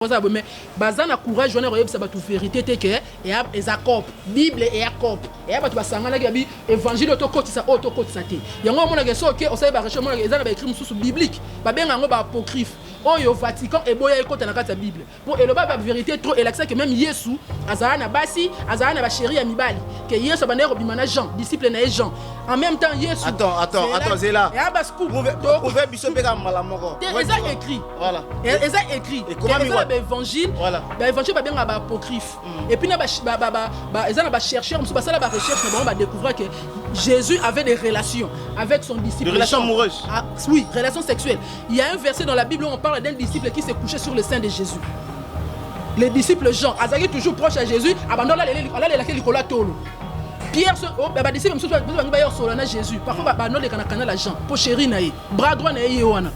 Mais bazana courage on a ça ba tout vérité te que et ezakop Bible et yakop et ba tu sangana gabi évangile to côté ça auto côté ça te yango mona ke so ke o sa ba recherche mona ezana ba écrit mususu biblique ba benga ngo ba apocryphe oyo Vatican e boya ekota na kata Bible pour eloba ba vérité trop et l'accès que même Yesu azana basi azana ba chéri ya mibali que Yesu ba ndero bimana Jean disciple na Jean en même temps Yesu attends c'est là et aba scoop on veut biso peka malamoko eza écrit voilà eza écrit et comment évangile voilà évangile ba benga ba apocryphe et puis na ba ezana ba chercheur musu ba sala ba recherche na ba découvrir que Jésus avait des relations avec son disciple. Des relations amoureuses. Ah, oui, relations sexuelles. Il y a un verset dans la Bible où on parle d'un disciple qui s'est couché sur le sein de Jésus. Les disciples Jean, Azaki toujours proche à Jésus, abandonne la tolo. Pierre, les disciples sont Jésus. Parfois, ils ont la Jean, pour chéri naï, bras droit naï yoana.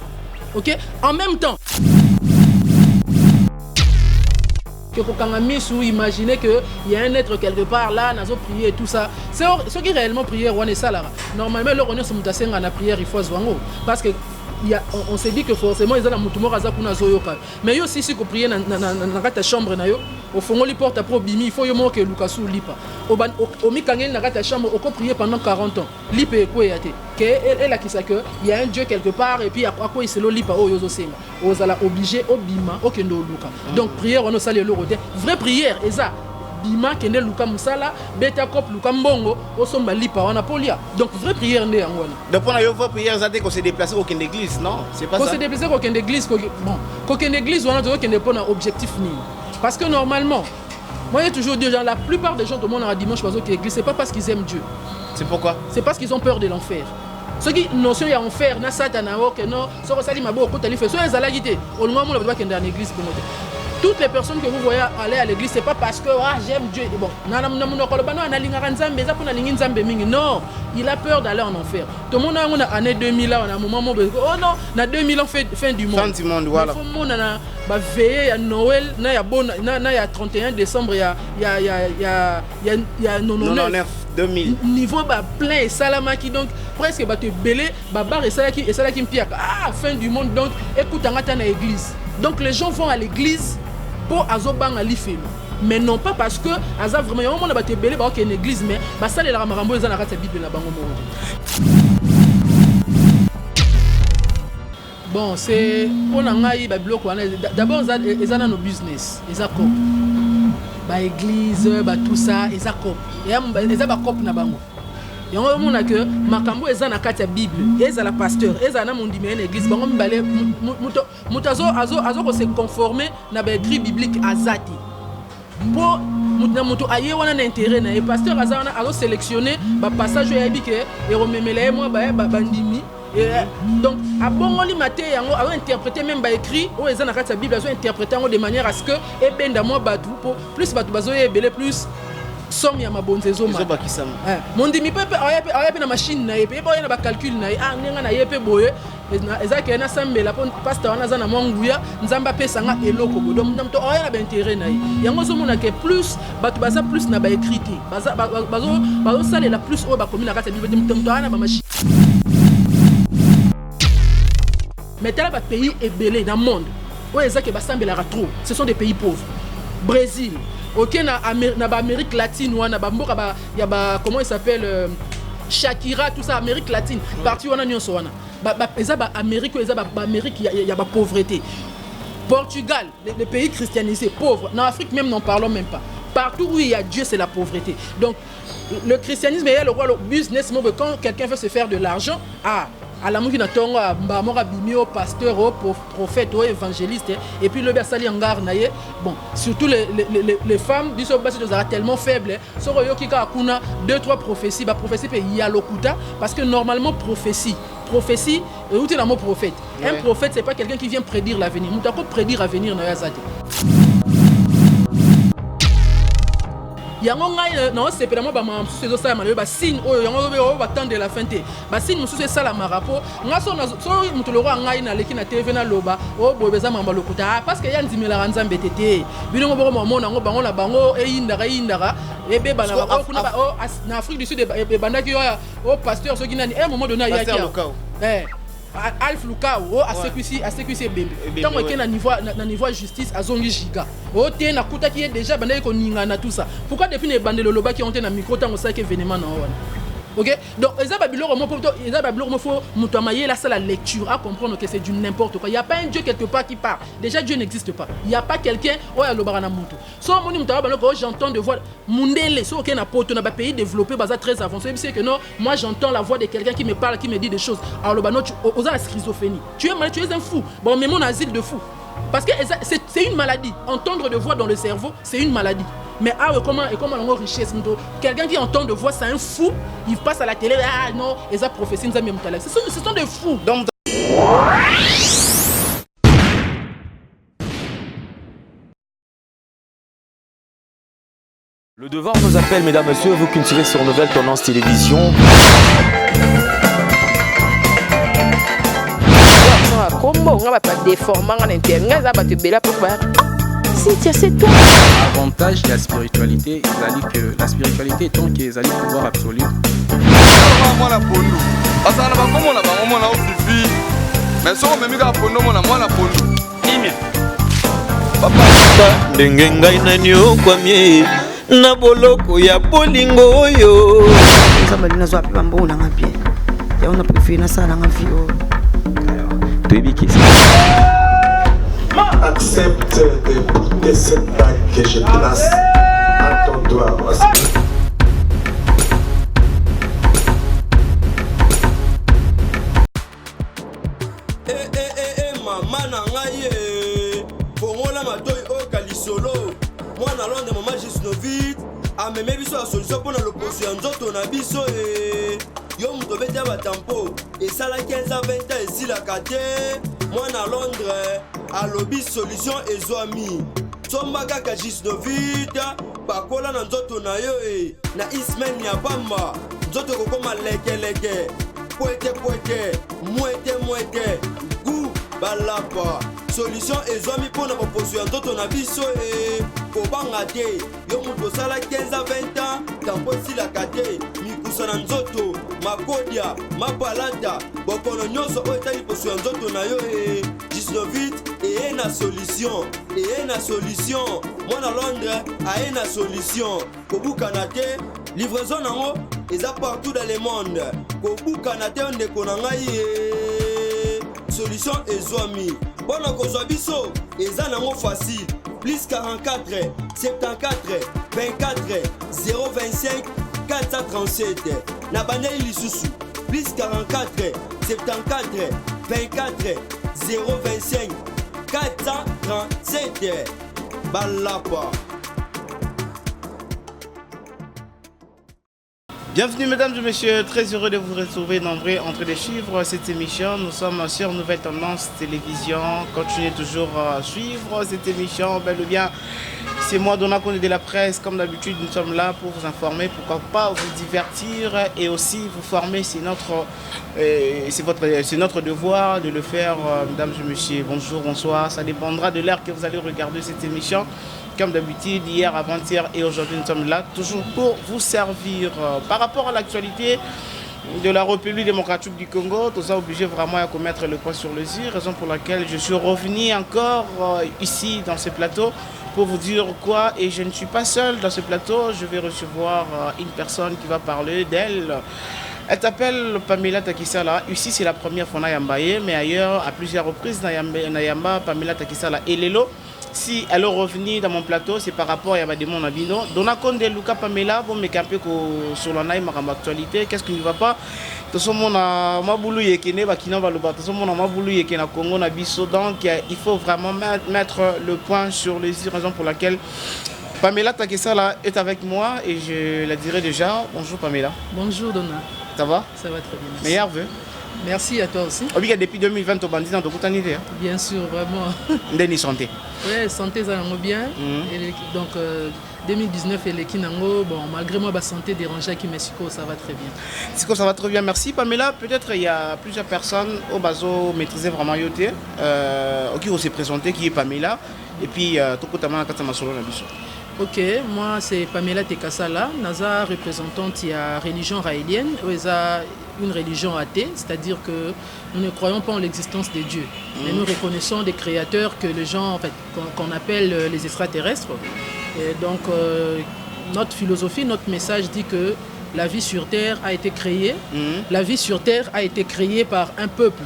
Ok? En même temps, que vous imaginez qu'il y a un être quelque part là, nous avons prié et tout ça. C'est ce qui est réellement prié, on est ça là. Normalement, on est la prière, il faut se voir. Parce que on s'est dit que forcément, ils ont un mais aussi, si vous priez dans la chambre, au fond, on porte à il faut que Lukasu lipa. Au Mikangel, dans la chambre, on peut prier pendant 40 ans. Lipa est quoi? Il y a un Dieu quelque part, et puis à quoi il se lipa, on est obligé, obima, okendo luka. Donc, prière, on a salé le roté. Vraie prière, et ça. Bima kende luka musala beta kop luka mbongo osomba lipa wana polia donc vraie prière ndé ngwana donc on a eu vraie prière ça qu'on s'est déplacé au église non c'est pas ça qu'on s'est déplacé au église bon qu'au église on a dit qu'on pas un objectif ni parce que normalement moi j'ai toujours dit la plupart des gens tout le monde a dimanche parce que l'église c'est pas parce qu'ils aiment Dieu c'est pourquoi c'est parce qu'ils ont peur de l'enfer ceux qui notion ya enfer na satana que non so sali mabo ko tali fait so ezala gité au moment où on va kende en église pour toutes les personnes que vous voyez aller à l'église, c'est pas parce que j'aime Dieu. Bon, non, il a peur d'aller en enfer. Tout le monde a une année 2000 on a un moment où oh non, na 2000 ans fin du monde. Fin du monde, voilà. Il faut a veiller à Noël, na ya 31 décembre, il y a 99 2000. Niveau plein et salamaki donc presque te belé bar et ça qui me pire. Ah, fin du monde donc écoute en l'église. Donc les gens vont à l'église pour azobang alifelo mais non pas parce que aza vraiment on a baté belé ba une église mais ba ça les ramarambo za na kata bible na bango mo bon c'est on a ngai ba bloc wana d'abord ezana no business ezako ba église ba tout ça ezako eza ba cop na bango yango mona que makambo eza na kati ya bible eza la pasteur eza na mondimi na église bango mbale muto azo ko se conformer na ba écrit biblique azati pour muto aye wana na intérêt na pasteur azana azo sélectionner ba passage ya bike et rememela moi ba ndimi donc à bongoli maté yango azo interpréter même ba écrit o eza na kati ya bible azo interpréter de manière à ce que ebenda moi batu pour plus batu bazo yebele plus somme ya mabonzezo ma mondimi pepe ayape na machine na yepe boye na ba calcul na ngenga na yepe boye ezaki na sambela po pasteur wana za na mwanguya nzamba pesa nga eloko bodo mto oya na ba intérêt na yango zo mona ke plus batu baza plus na ba écrité bazo salela plus o ba komina kata bible mto wana ba machine mais tel ba pays ebelé dans le monde o ezaki ba sambela trop ce sont des pays pauvres Brésil. Ok, na Amérique latine, ou na bamboka ba ya ba comment il s'appelle Shakira, tout ça Amérique latine. Parti on a nyonso wana. Ba Amérique, Amérique y a ba pauvreté. Portugal, les pays christianisés pauvres. En Afrique même n'en parlons même pas. Partout où il y a Dieu, c'est la pauvreté. Donc le christianisme est le roi le business quand quelqu'un veut se faire de l'argent, à la mouki na tongo mbamora bimio pasteur au prophète au évangéliste et puis le bersali angar naye bon surtout les femmes du sobasi de zara tellement faibles soro yoki ka kuna 2-3 prophéties ba prophétie pe ya lokuta parce que normalement prophétie où tu es le mot prophète un prophète c'est pas quelqu'un qui vient prédire l'avenir muta ko prédire l'avenir na yazate yango ngai non c'est vraiment ba mamsu zo sala maloba signe oyo yango ba temps de la fin te ba signe mususu sala marapo ngaso so mutu loro ngai na leki na TV na loba o bobeza mamba lokuta parce que ya nzimela nzambe tete bilongo boko mona ngo bango la bango eyindara ebe bana ba kuna ba na Afrique du Sud e bandaki o pasteur so kinani moment donné ya Alf Lukao a sécurisé bébé tant que na niveau justice a zongi giga o te na kuta qui est déjà bandé ko ningana tout ça pourquoi depuis les bandé loloba qui ont na micro tant ça que événement na wana. OK, donc eza ba biloko mo eza ba biloko mo faut muto amaye la la lecture à comprendre que c'est du n'importe quoi. Il y a pas un Dieu quelque part qui parle. Déjà Dieu n'existe pas. Il y a pas quelqu'un o ya lobara muto. So moni muto ba loko j'entends de voix mundele so que na poto na ba pays développé baza très avancé. C'est que non, moi j'entends la voix de quelqu'un qui me parle, qui me dit des choses. Alors lobano tu osa la schizophrénie. Tu es malade, tu es un fou. Bon mais mon asile de fou. Parce que c'est une maladie. Entendre de voix dans le cerveau, c'est une maladie. Mais comment on richesse quelqu'un qui entend de voix, c'est un fou. Il passe à la télé, ah non, et ça prophétie nous a mis ce sont des fous. Donc Le devoir nous appelle, mesdames, messieurs, vous qui nous suivez sur Nouvelle Tendance Télévision. C'est toi. Avantage de la spiritualité, que la spiritualité étant qu'ils allaient pouvoir absolu. ndenge ngai nani okwamie na boloko ya bolingo oyo nzambe nazo ape bambo na ngapie ya on a préféré na sala ngafio toyebi accepte d'écouter cette bague que je place à ton doigt. Maman nangaye Fongola matoy o kalisolo Mwana londe mama Gisnovit Ameme biso la solution pour l'opposition nzoto na biso Yo muto bete batampo Esala 15 à 20 ans ici la kate Mwana Londres alobi solution ezwami Somba kaka Gisnovit Bakola na nzoto na yo Na ismen ya bamba Nzoto kokoma leke Poete Mwete Gu balapa Solution ezwami pona opposition nzoto na biso Kobanga te Yo muto sala 15 à 20 ans Tampo sila kate Mikusa na nzoto Makodia Mapalata Bokono nyonso o etali opposition nzoto na yo 19 et na solution Mwana Londres a na solution Kobukana te livraison nango eza partout dans le monde Kobukana te ndeko na ngai solution ezwami Bona kozwa biso eza nango facile plus 44 74 24 025 437 na bandeli lisusu plus 44 74 24 025 437 balapa. Bienvenue mesdames et messieurs, très heureux de vous retrouver nombreux entre les chiffres cette émission. Nous sommes sur Nouvelle Tendance Télévision. Continuez toujours à suivre cette émission, bel ou bien. C'est moi, Dona Kone de la presse. Comme d'habitude, nous sommes là pour vous informer, pourquoi pas vous divertir et aussi vous former. C'est notre devoir de le faire, mesdames et messieurs. Bonjour, bonsoir. Ça dépendra de l'heure que vous allez regarder cette émission. Comme d'habitude, hier, avant-hier et aujourd'hui, nous sommes là toujours pour vous servir. Par rapport à l'actualité de la République démocratique du Congo, tout ça obligé vraiment à commettre le point sur le i, raison pour laquelle je suis revenu encore ici dans ce plateau pour vous dire quoi. Et je ne suis pas seul dans ce plateau, je vais recevoir une personne qui va parler d'elle. Elle s'appelle Pamela Takisala. Ici, c'est la première fois Nayambaye, mais ailleurs, à plusieurs reprises, Nayamba, Pamela Takisala et Lelo. Si elle est revenue dans mon plateau, c'est par rapport à Yabademo Nabino. Dona Konde Luka Pamela, vous me campez sur la naïma en actualité. Qu'est-ce qui ne va pas? Tout ce monde a maboulou yekene, bakina baluba. Tout ce monde a maboulou yekena Congo Nabiso. Donc, il faut vraiment mettre le point sur les raisons pour laquelle Pamela Takisala est avec moi et je la dirai déjà. Bonjour Pamela. Bonjour Dona. Ça va? Ça va très bien. Merci. Meilleur vœu. Merci à toi aussi. Depuis 2020, tu as bandit dans ton idée. Bien sûr, vraiment. Ndeni santé. Oui, santé, ça va bien. Et donc, 2019, et les Kinango, bon, malgré moi, ma santé dérangée qui m'explique, ça va très bien. Siko, ça va très bien, merci. Pamela, peut-être il y a plusieurs personnes au bazo maîtriser vraiment Yoté, qui vont se présenter, qui est Pamela. Et puis, tout le monde a solo. Ok, moi c'est Pamela Tekasala, Naza représentante de la religion raélienne, une religion athée, c'est-à-dire que nous ne croyons pas en l'existence des dieux, mais nous reconnaissons des créateurs que les gens, en fait, qu'on appelle les extraterrestres. Et donc notre philosophie, notre message dit que la vie sur Terre a été créée. La vie sur Terre a été créée par un peuple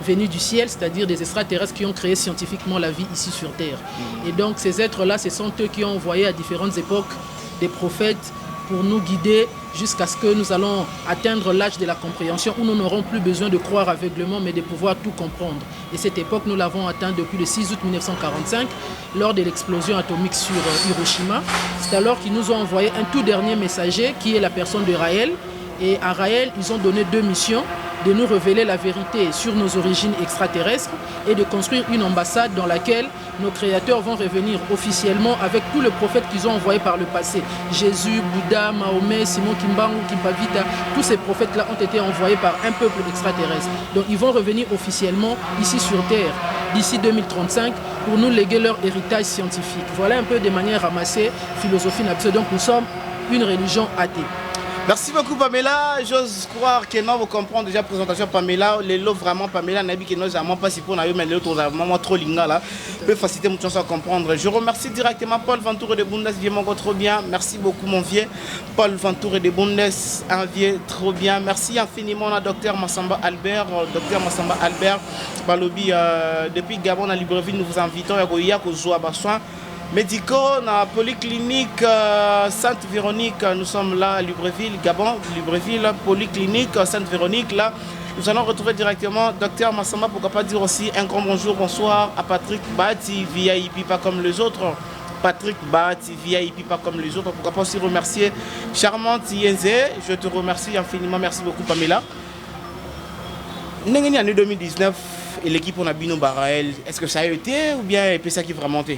venu du ciel, c'est-à-dire des extraterrestres qui ont créé scientifiquement la vie ici sur Terre. Et donc ces êtres-là, ce sont eux qui ont envoyé à différentes époques des prophètes pour nous guider jusqu'à ce que nous allons atteindre l'âge de la compréhension où nous n'aurons plus besoin de croire aveuglément mais de pouvoir tout comprendre. Et cette époque, nous l'avons atteint depuis le 6 août 1945 lors de l'explosion atomique sur Hiroshima. C'est alors qu'ils nous ont envoyé un tout dernier messager qui est la personne de Raël. Et à Raël, ils ont donné 2 missions, de nous révéler la vérité sur nos origines extraterrestres et de construire une ambassade dans laquelle nos créateurs vont revenir officiellement avec tous les prophètes qu'ils ont envoyés par le passé. Jésus, Bouddha, Mahomet, Simon Kimbangu, Kimpavita, tous ces prophètes-là ont été envoyés par un peuple extraterrestre. Donc ils vont revenir officiellement ici sur Terre d'ici 2035 pour nous léguer leur héritage scientifique. Voilà un peu de manière ramassée, philosophie Nabiso. Donc nous sommes une religion athée. Merci beaucoup Pamela, j'ose croire que nous vous comprenons déjà la présentation Pamela, les lots vraiment Pamela, Nabi qui nous a pas si pour nous mais les autres vraiment trop linga là, peut faciliter mon chance à comprendre. Je remercie directement Paul Ventour de Bundes, vieux mon trop bien, merci beaucoup mon vieux, Paul Ventour de Bundes, un vieux trop bien, merci infiniment à Dr Massamba Albert, Balobi, depuis Gabon à Libreville, nous vous invitons à Goya, Kozoa Bassoin. Médicaux, dans la polyclinique Sainte-Véronique, nous sommes là à Libreville, Gabon, Libreville, polyclinique Sainte-Véronique, là, nous allons retrouver directement Dr Massamba, pourquoi pas dire aussi un grand bonjour, bonsoir à Patrick Bahati, VIP, pas comme les autres. Patrick Bahati, VIP, pas comme les autres, pourquoi pas aussi remercier Charmante Yenze, je te remercie infiniment, merci beaucoup Pamela. En année 2019, et l'équipe on a Bino Baraël, est-ce que ça a été ou bien c'est ça qui va monter?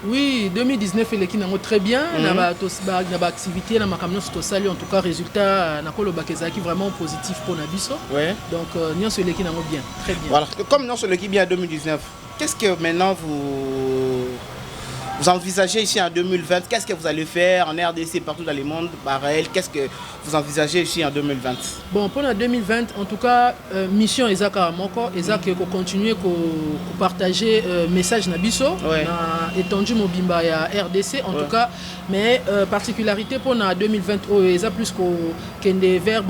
Oui, 2019 l'équipe n'a très bien, n'a pas activité, n'a pas en tout cas résultat n'a pas vraiment positif pour Nabiso. Ouais. Donc nous sur l'équipe n'a bien, très bien. Voilà, comme nous sur l'équipe bien 2019, qu'est-ce que maintenant vous envisagez ici en 2020? Qu'est-ce que vous allez faire en RDC partout dans le monde, Baraël? Qu'est-ce que vous envisagez ici en 2020? Bon, pour la 2020, en tout cas, mission Ezaka Moko, Ezaka ko continuer ko partager message Nabiso, na étendu mobimba ya RDC en tout cas, mais particularité pour la 2020 Eza plus ko kende vers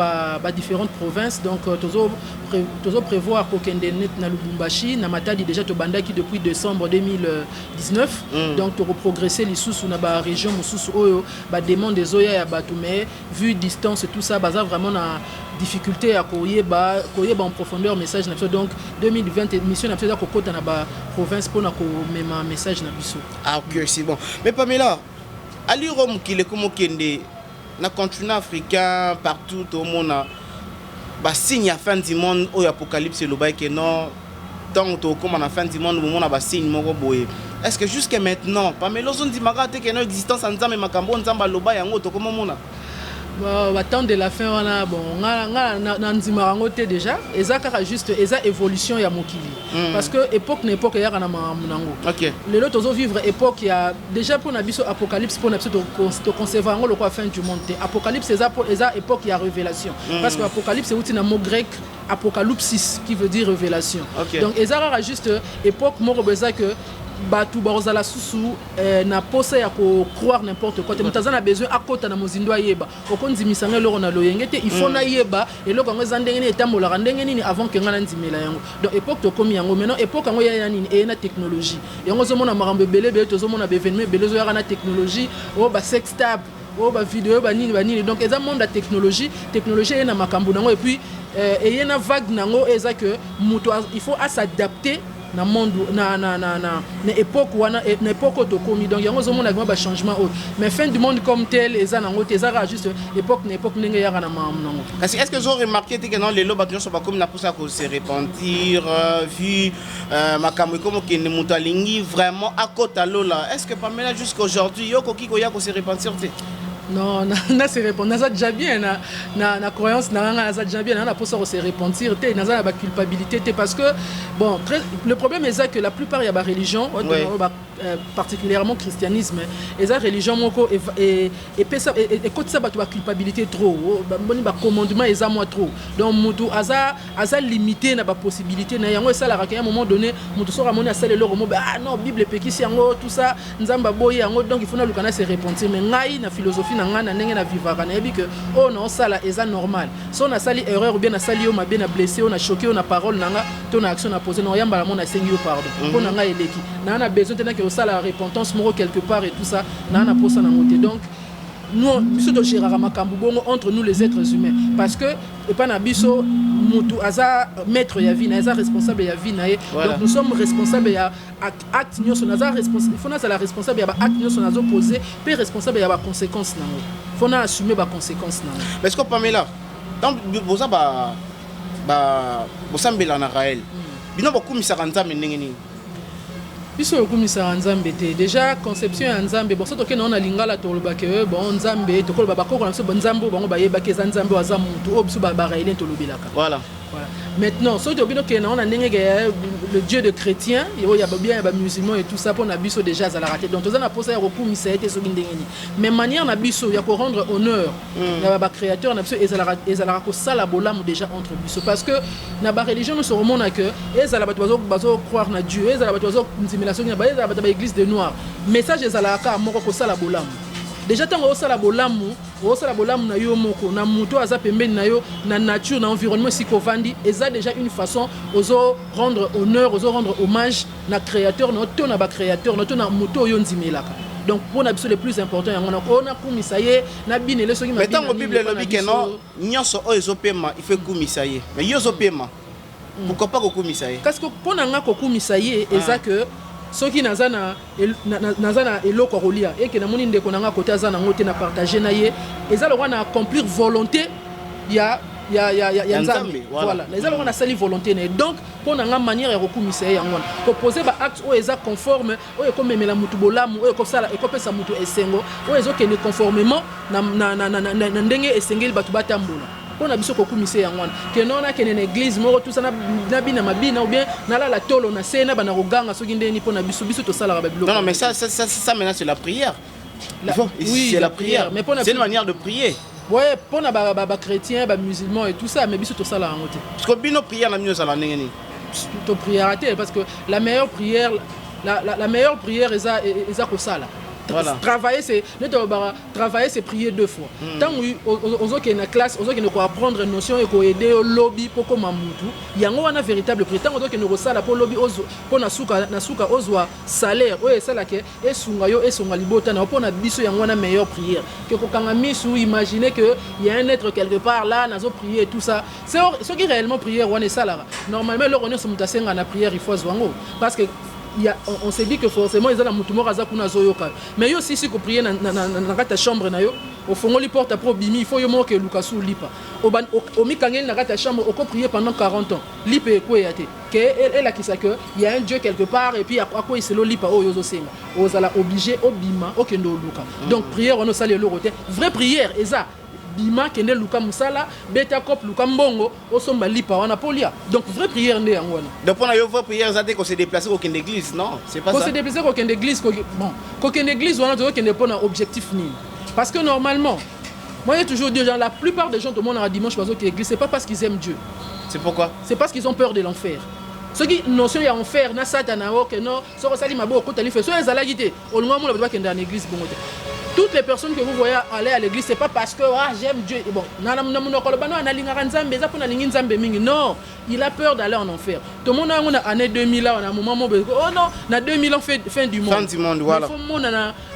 différentes provinces, donc toujours prévoir ko kende net na Lubumbashi, na Matadi déjà to bandaki depuis décembre 2019, donc to progresser les sous na ba région sous oyo ba demande des oya ya batu, mais vu distance et tout ça baza vraiment na difficulté à courir en profondeur message na biso. Donc 2020 mission na biso ko kota na ba province pour na ko même message na biso. Ah OK, c'est bon. Mais Pamela, ali Rome qui le comme kende na continent africain partout au monde ba signe à fin du monde au apocalypse le bail que non tant comme en fin du monde au monde ba signe moko boye. Est-ce que jusqu'à maintenant, Pamela, on dit que non existence en Nzambe makambo Nzamba loba yango to comment mona? Attendre de la fin on a bon na nzimarango te déjà ezaka juste eza évolution ya mokili parce que époque na époque ya na manango. OK. Le lot ozo vivre époque ya déjà pour na biso apocalypse pour na biso to concevoir ngo le quoi fin du monde. Apocalypse eza époque ya révélation parce que apocalypse c'est outil na mot grec apocalypsis qui veut dire révélation. Okay. Donc ezaka juste époque moko beza que batu bazala susu na posa ya ko croire n'importe quoi. Mutazana besoin akota na mozindo ayeba. Okonzi misanga loro na loyengete il faut na yeba et loko ngo zandengeni etambola ndenge nini avant que ngana ndimela yango. Donc époque to komi yango maintenant époque ngo ya nini e na technologie. Yango zo mona marambe belebe to zo mona bevenme belezo ya na technologie o ba sex tab o ba vidéo ba nini donc eza monde la technologie est na makambo nango et puis et y na vague nango eza que muto il faut s'adapter na monde na époque wana na époque to komi donc yango zo mona ba changement autre mais fin du monde comme tel eza nango te eza juste époque ndenge ya na nango. Est-ce que vous avez remarqué que dans les loba sont pas comme na pour ça qu'on se repentir vu makambo comme que ne mutalingi vraiment à côté lola? Est-ce que Pamela jusqu'à aujourd'hui yoko kiko ya ko se repentir te? Non, na se répondre, na déjà bien na croyance na déjà bien na pour ça se repentir té na la culpabilité té parce que bon le problème est ça que la plupart y a ba religion particulièrement christianisme et la religion moko et pesa et côté ça ba culpabilité trop boni ba commandement eza moi trop donc mutu aza limité na ba possibilité na yango ça la à un moment donné mutu sora moni asale le romo ah non bible pekisi yango tout ça nzamba boye yango donc il faut na lukana se repentir mais ngai na philosophie na ngana ndenge na vivaka na yebi que oh non ça là eza normal so na sali erreur ou bien na sali yo mabe na blessé on a choqué on a parole nanga ton action na posé non yamba la mon a sengi yo pardon pour nanga eleki na besoin tena que ça la repentance moro quelque part et tout ça na posa na moté donc nous biso to gérera makambu bongo entre nous les êtres humains parce que et pas na biso mutu aza maître ya vie na aza responsable ya vie na ye donc nous sommes responsables ya acte nyoso na aza responsable faut na la responsable ya ba acte nyoso na zo poser pe responsable ya ba conséquences na faut na assumer ba conséquences na mais est-ce que Pamela donc boza ba bosambela na Raël bino bakumisaka nzambe ndenge nini biso yokumisaka nzambe te déjà conception ya nzambe bon so tokende na lingala tolobake bon nzambe tokoloba bakoko na biso bon nzambe bango bayebaki eza nzambe waza mutu oyo biso baraélien tolobelaka voilà. Maintenant, si tu le Dieu de chrétiens, il y a bien des musulmans et tout ça, pour Nabiso déjà à la rater. Donc, on a posé un recours, mais manière Nabiso, il y a pour rendre honneur à créateur, Nabiso et Zalako Salabolam déjà entre Biso. Parce que la religion nous se remonte que et Zalabato croire na Dieu, et Zalabato une simulation, et l'église des Noirs. Message Zalaka Moroko Salabolam. Déjà tant osala bolamu na yo moko na muto aza pembeni na yo na nature na environnement sikovandi eza déjà une façon ozo rendre honneur ozo rendre hommage na créateur na to na ba créateur na to na muto yo nzimelaka donc pour na biso le plus important yango na kumisa ye na binele soki mais tant bible lobi que non nyonso o ezopema il faut kumisa ye mais yo zopema pourquoi pas kumisa ye parce que pour na nga ko kumisa ye eza que soki nazana eloko kolia et que na moni ndeko nanga côté azana ngote na partager na ye ezalo wana accomplir volonté ya nzambe voilà ezalo wana sali volonté na donc pour na manière ya kokumisa ye yango ko poser ba acte o eza conforme o e komemela mutu bolamu o e ko sala e ko pesa mutu esengo o ezo kene conformément na ndenge esengeli batu batambola on a biso kokumisa yango que non na kene na église moko tout ça na bina mabina ou bien na la tolo na sena bana koganga soki ndeni po na biso to sala ba bilo. Non mais ça maintenant c'est la prière. Oui, c'est la prière. Mais c'est une manière de prier. Ouais, pour na ba chrétien, ba musulman et tout ça mais biso to sala yango te. Parce que bino prière na mieux sala ndenge ni. To prière raté parce que la meilleure prière eza ko sala. Voilà. Travailler c'est prier 2 fois. Tant aux autres qui na classe, aux autres qui ne quoi apprendre une notion et quoi aider au lobby pour comme amutu. Yango wana véritable prière. Tant aux autres qui ne resala pour lobby pour na suka ozwa salaire. Ouais ça là que et sunga yo et sunga libota na pour na biso yango wana meilleure prière. Que ko kanga misu imaginer que il y a un être quelque part là nazo prier tout ça. C'est ce qui réellement prière wana ça là. Normalement le on est sur mutasenga na prière il faut zwango parce que on s'est dit que forcément ils ont la mutumo raza kuna zoyoka mais yo si ko prier na kata chambre na yo au fond li porte pro bimi il faut yo moke lukasu lipa o mikangeli na kata chambre o ko prier pendant 40 ans lipe ko yate que elle a qui ça que il y a un dieu quelque part et puis à quoi il se lo lipa o yo zo senga o zala obligé obima o kendo luka donc prière on sali le roté vraie prière eza bima kende luka musala beta kop luka mbongo osomba lipa wana polia donc vraie prière ndé ngwana donc pour na yo vraie prière ça dès qu'on se déplacer au kende église non c'est pas ça qu'on se déplacer au kende église bon ko kende église wana to kende pona objectif ni parce que normalement moi j'ai toujours dit gens la plupart des gens tout le monde a dimanche parce que l'église c'est pas parce qu'ils aiment Dieu c'est pourquoi c'est parce qu'ils ont peur de l'enfer ceux qui notion ya enfer na satana ok non so sali mabo ko tali fait so ezala gité olunga mo la ba kende en église bongo. Toutes les personnes que vous voyez aller à l'église, c'est pas parce que j'aime Dieu. Bon, non, il a peur d'aller en enfer. Tout le monde a une année 2000 là, on a un moment oh non, on a 2000 ans fin du monde. Fin du monde, voilà. Il faut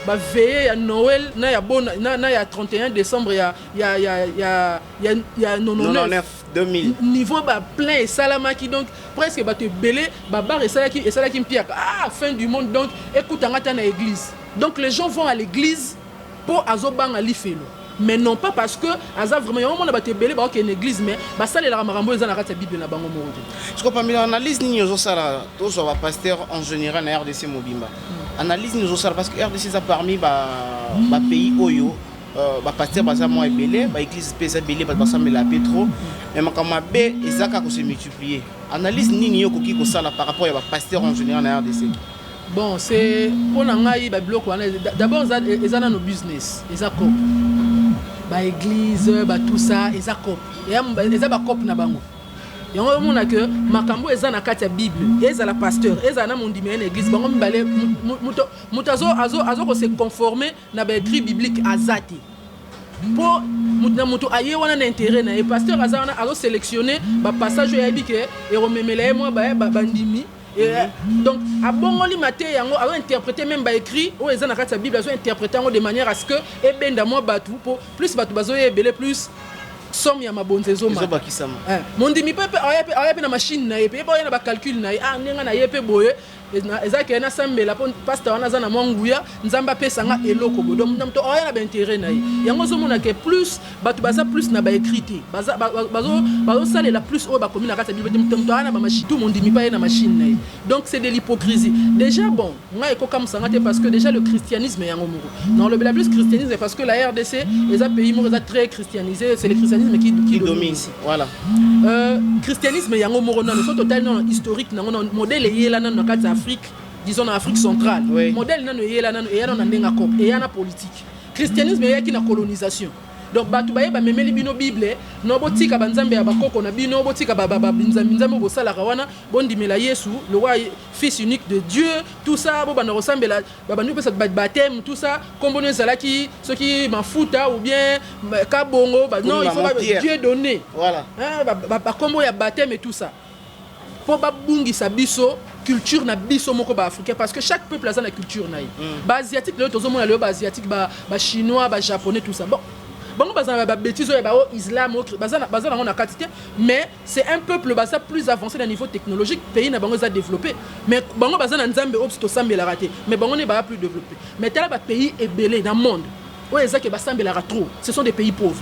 on veiller à Noël, il y a 31 décembre, il y a 99 2000. Niveau plein et salamaki donc presque te belé, bar et ça qui me pire. Ah, fin du monde donc écoute à l'église. Donc les gens vont à l'église pour azobang alifelo mais non pas parce que aza vraiment on a battu belé ba une église mais ba ça les ramarambo ils ont la bible na bango moko parce que parmi l'analyse ni zo sala to so ba pasteur en général na RDC Mobimba analyse ni zo sala parce que RDC ça parmi ba pays oyo ba pasteur ba ça moi belé ba église spéciale belé ba ça me la pétro mais makama be ezaka ko se multiplier analyse ni yo ko ki ko sala par rapport à ba pasteur en général na RDC Bon, c'est pour nangai ba biloko wana d'abord ezana no business, ezako. Ba église, ba tout ça, ezako. Eza ba cop na bango. Yango mona que makambo ezana kati ya Bible, ezala pasteur, ezana mondimé na église, bango mbale muto azo ko se conformer na ba écrit biblique azati. Pour mutu aye wana na intérêt na pasteur azana azo sélectionner ba passage ya bike et rememela moi ba ndimi. Donc, à bon maté, yango a interprété même ba écrit ou les anakats la Bible, a interprété de manière à ce que et ben d'amour batou pour plus batou bazo et belé plus somme ya mabonzezo ma. Mon demi pepe a na machine na yepe ba na calcul na ah nenga na yepe boye ezaki na sambela pour pasteur wana za na mwanguya nzamba pesa nga eloko bo donc mto oya na ba intérêt na yango zo mona que plus batou baza plus na ba écrité bazo sale la plus o ba komi na kata Bible mto ana ba machine tout mon demi pa na machine na donc c'est de l'hypocrisie déjà bon nga ekoka musanga te parce que déjà le christianisme yango moko non le plus christianisme parce que la RDC les pays mo très christianisé c'est le christianisme qui domine voilà christianisme yango moko non so totalement historique nango modèle yela na kata Afrique, disons en Afrique centrale, oui. Modèle nano yela nano et yana ndenga kop et yana politique. Christianisme yaki na colonisation. Donc batu baye ba memeli bino Bible, no botika banzambe ya bakoko na bino botika ba nzambe bo sala kawana bondimela Yesu, le roi fils unique de Dieu, tout ça bo bana ressemble ba banu pesa baptême, tout ça kombono zalaki ce qui mafuta ou bien kabongo, non il faut pas Dieu donné. Voilà. Hein ba kombo ya baptême et tout ça. Pour babungi sa biso culture na biso moko ba africain parce que chaque peuple a sa culture na ba asiatique le tozo mona le ba asiatique ba chinois ba japonais tout ça bon bazana ba bêtise ba islam bazana na quantité mais c'est un peuple basa plus avancé à niveau technologique pays na bango za développé mais bango bazana nzambe obsto sambela raté mais bango ne ba plus développé mais tel ba pays est belé dans le monde o ezaki ba sambela trop ce sont des pays pauvres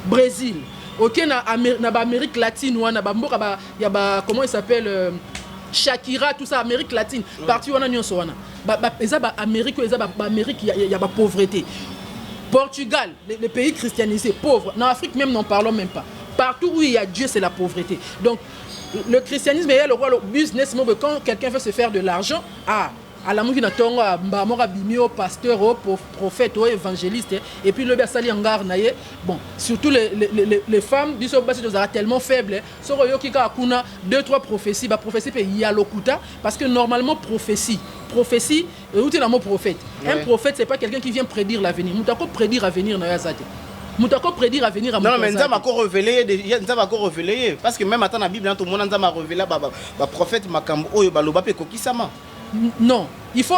Brésil OK na Amérique latine ou na mboka ba ya ba comment il s'appelle Shakira tout ça Amérique latine parti wana nyonso wana eza ba Amérique eza ba Amérique ya ba pauvreté Portugal les pays christianisés pauvres en Afrique même n'en parlons même pas partout où il y a Dieu c'est la pauvreté donc le christianisme est le roi le business quand quelqu'un veut se faire de l'argent à la mouki na tongo mbamora bimio pasteur au prophète au évangéliste et puis le basali ngar naye bon surtout les femmes biso basi dozara tellement faible soko yoki ka kuna 2-3 prophéties ba prophétie pe ya lokuta parce que normalement prophétie ou na mot prophète un prophète c'est pas quelqu'un qui vient prédire l'avenir mutako prédire l'avenir na yazate mutako prédire l'avenir à non mais nzamba ko révéler nzamba ko révéler parce que même attends la Bible tout le monde nzamba révéler ba prophète makambo oyo baloba pe kokisama. Non, il faut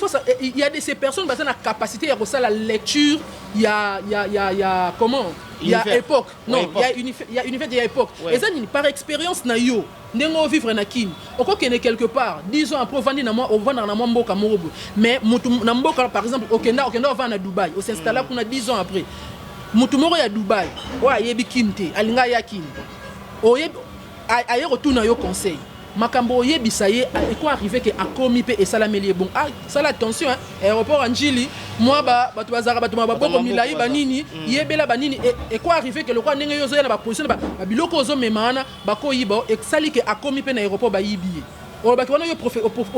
ça. Il y a ces personnes qui ont la capacité à faire la lecture. Il y a comment? Il y a époque. Non, il y a univers, il y a époque. Et ça, par expérience, na yo, n'engo vivre na kin. Au cas qu'il est quelque part, 10 ans après, on va dans la mboka morobo. Mais na mboka par exemple, au Kenya, on va à Dubaï. On s'installe là, on a 10 ans après. Mutumoro ya Dubaï. Ouais, yebi kinte, alinga ya kin. Oye, aye retourne na yo conseil. Makambo yebisa ye et quoi arriver que akomi pe et salameli bon ça attention hein aéroport Anjili moi batu bazara batu maboko milai banini yebela banini et quoi arriver que le roi ndenge yozo ya na ba position ba biloko ozo memana bako yiba et sali que akomi pe na aéroport ba yibi o ba kwana yo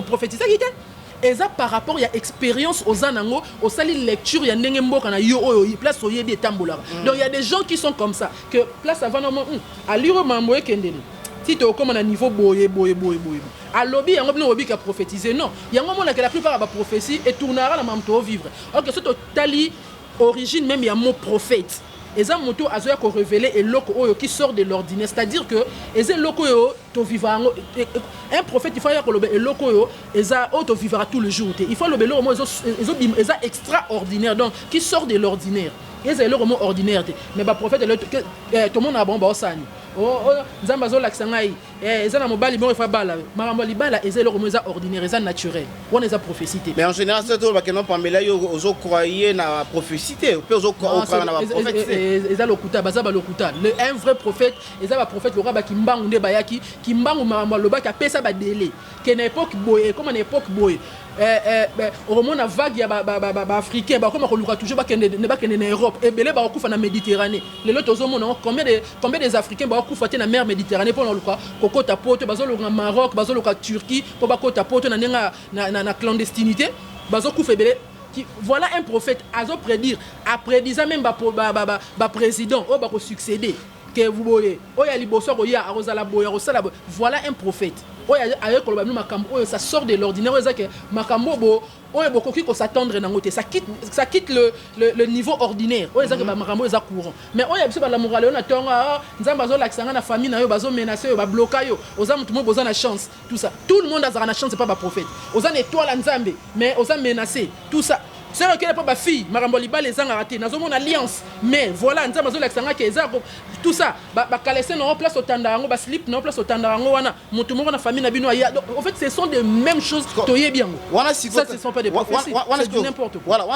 prophétiser kite et ça par rapport ya expérience aux anango au sali lecture ya ndenge mboka na yo oyo place oyebi etambola donc il y a des gens qui sont comme ça que place avant normalement à lire mambo ekendeni si tu es comme à niveau boye. À lobby, il y a un lobby qui a prophétisé. Non, il y a un moment où la plupart de la prophétie et tournera la même tour vivre. Ok, c'est tali origine même il y a un mot prophète. Et ça moto azoya ko révéler et loko qui sort de l'ordinaire, c'est-à-dire que et loko yo to vivra un prophète il faut ya ko lobe et loko yo et ça to vivra tout le jour. Il faut lobe lo mo eso extraordinaire donc qui sort de l'ordinaire. Et c'est le mot ordinaire mais ba prophète tout le monde a bon ba osani. Nzamba zo laksangai ezana mobali bon fa bala marambo libala ezelo komoza ordinaire eza naturel on eza prophétie mais en général c'est tout bakeno pamela yo ozo croyer na prophétie pe ozo croire na prophète eza lokuta bazaba lokuta un vrai prophète eza ba prophète le roi ba kimbangu nde bayaki kimbangu marambo lobaki apesa ba délai que na époque boye comme na époque boye au moment na vague ya ba africain ba comme ko luka toujours ba kende na Europe et belé ba okufa na Méditerranée les lotos au monde combien des africains ba okufa na mer Méditerranée pour le quoi bakota poto bazoloka Maroc bazoloka Turquie po bakota poto na ndenga na clandestinité bazokufa ebele. Voilà un prophète azo prédire après disant même ba président o ba ko succéder que vous voyez oya liboso ko ya arozala boya rosala voilà un prophète oya ayo ko ba makambo oyo ça sort de l'ordinaire oyo que makambo bo oyo bokoki ko s'attendre na ngote ça quitte le niveau ordinaire oyo que ba makambo eza courant mais oya biso ba la morale on atonga nzamba azo laksanga na famille na yo bazo menacer yo ba bloquer yo oza mutu mo boza na chance tout ça tout le monde a na chance c'est pas ba prophète oza na étoile nzambe mais oza menacé tout ça. C'est vrai que pas fille, Marambo Liba les a raté, nous avons une alliance, mais voilà, nous avons tout ça, Kalesen en place au Tandarango, Slip en place au Tandarango, mon tout le monde en famille Nabinoya. En fait, ce sont des mêmes choses que bien. Ça, ce ne sont pas des prophéties, c'est n'importe quoi. Voilà,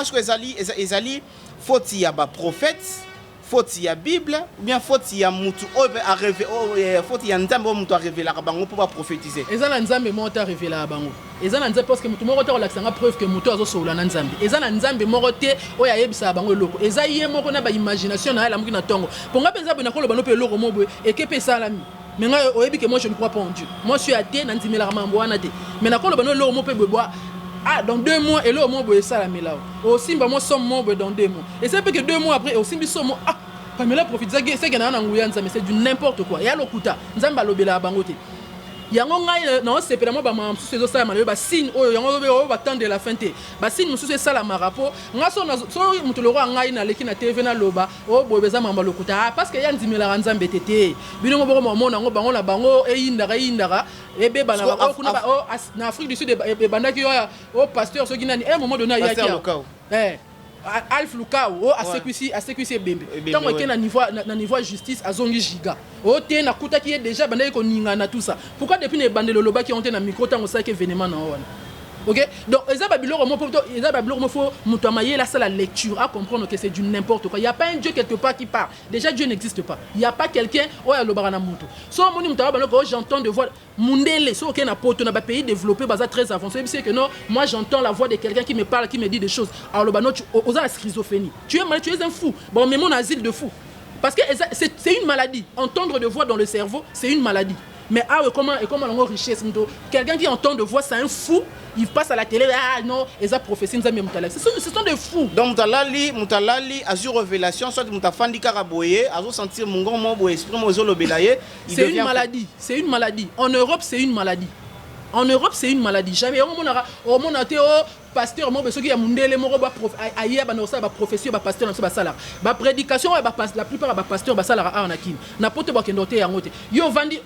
Ezali, faut-il y a des prophètes, faut-il y a Bible, ou bien faut-il y a Moutou, faut-il y a Nzambe Moutou à révéler à Bango pour prophétiser. Et ça, Nzambe Moutou à révéler à Bango. Et ça, Nzambe parce que Moutou Moutou a preuve que Moutou a sauvé Nzambe. Et ça, Nzambe Moutou a yebisa Bango loko. Et ça, y est Moutou na ba imagination na la mukina tongo. Pour nga pensa bena ko lo banope loko mobwe et que pe salami. Mais nga oyebi que moi je ne crois pas en Dieu. Moi je suis athée, nanti mela ramambo wana te. Mais na ko lo bano loko mobwe bois. Ah, dans 2 mois, et là, au moins, ça la met là. Aussi, moi, sommes membres dans 2 mois. Et c'est que 2 mois après, aussi, nous sommes. Ah, mais là, profite, c'est qu'il y a un mais c'est du n'importe quoi. Il y a l'okuta, nous avons l'obéla à Bangote. Il y a un non, c'est vraiment pas ma sous ça, ma signe, oh, il y a un attendre de la fin. Bah, signe, sous ça, la marapo. On a son, le roi Ngaï, na l'équipe na TV na loba, oh, bobeza mamba l'okuta. Parce qu'il y a un dimela ranzam BTT. Bino mo mo na ngo bango la bango, e indara. Ebe bana ba kuna ba o na Afrique du Sud e bandaki o pasteur so ginani un moment donné ya kia Alf Lukao o asekwisi bembe tant que na niveau justice azongi giga o te na kuta ki déjà bandaki ko ninga na tout ça pourquoi depuis ne bandelo loba qui ont na micro tant ça que événement na wana. OK, donc Eza Babylore faut mutuamayer là c'est la lecture à comprendre que c'est du n'importe quoi. Il y a pas un Dieu quelque part qui parle. Déjà Dieu n'existe pas. Il y a pas quelqu'un oya lobarana mutu. So moni mutaba baloko j'entends de voix mundele so que na poto na ba pays développé baza très avancé c'est que non moi j'entends la voix de quelqu'un qui me parle qui me dit des choses. Alors le bano tu aux la schizophrénie. Tu es un fou. Bon mais mon asile de fou. Parce que c'est une maladie. Entendre de voix dans le cerveau, c'est une maladie. Mais ah comment la richesse quelqu'un qui entend de voix c'est un fou, il passe à la télé ah non ils ont prophétie ce sont des fous. Donc mutalali a eu révélation soit mutafandi karaboye a sentir mon grand mot esprit mozo lobelaye. C'est une maladie en Europe c'est une maladie jamais au monde pasteur mo besoki ya mundele moko ba prof aya ba no sa ba professeur ba pasteur na so ba sala ba prédication ba la plupart ba pasteur ba sala a na kin na poto ba kendo te ya ngote yo vandi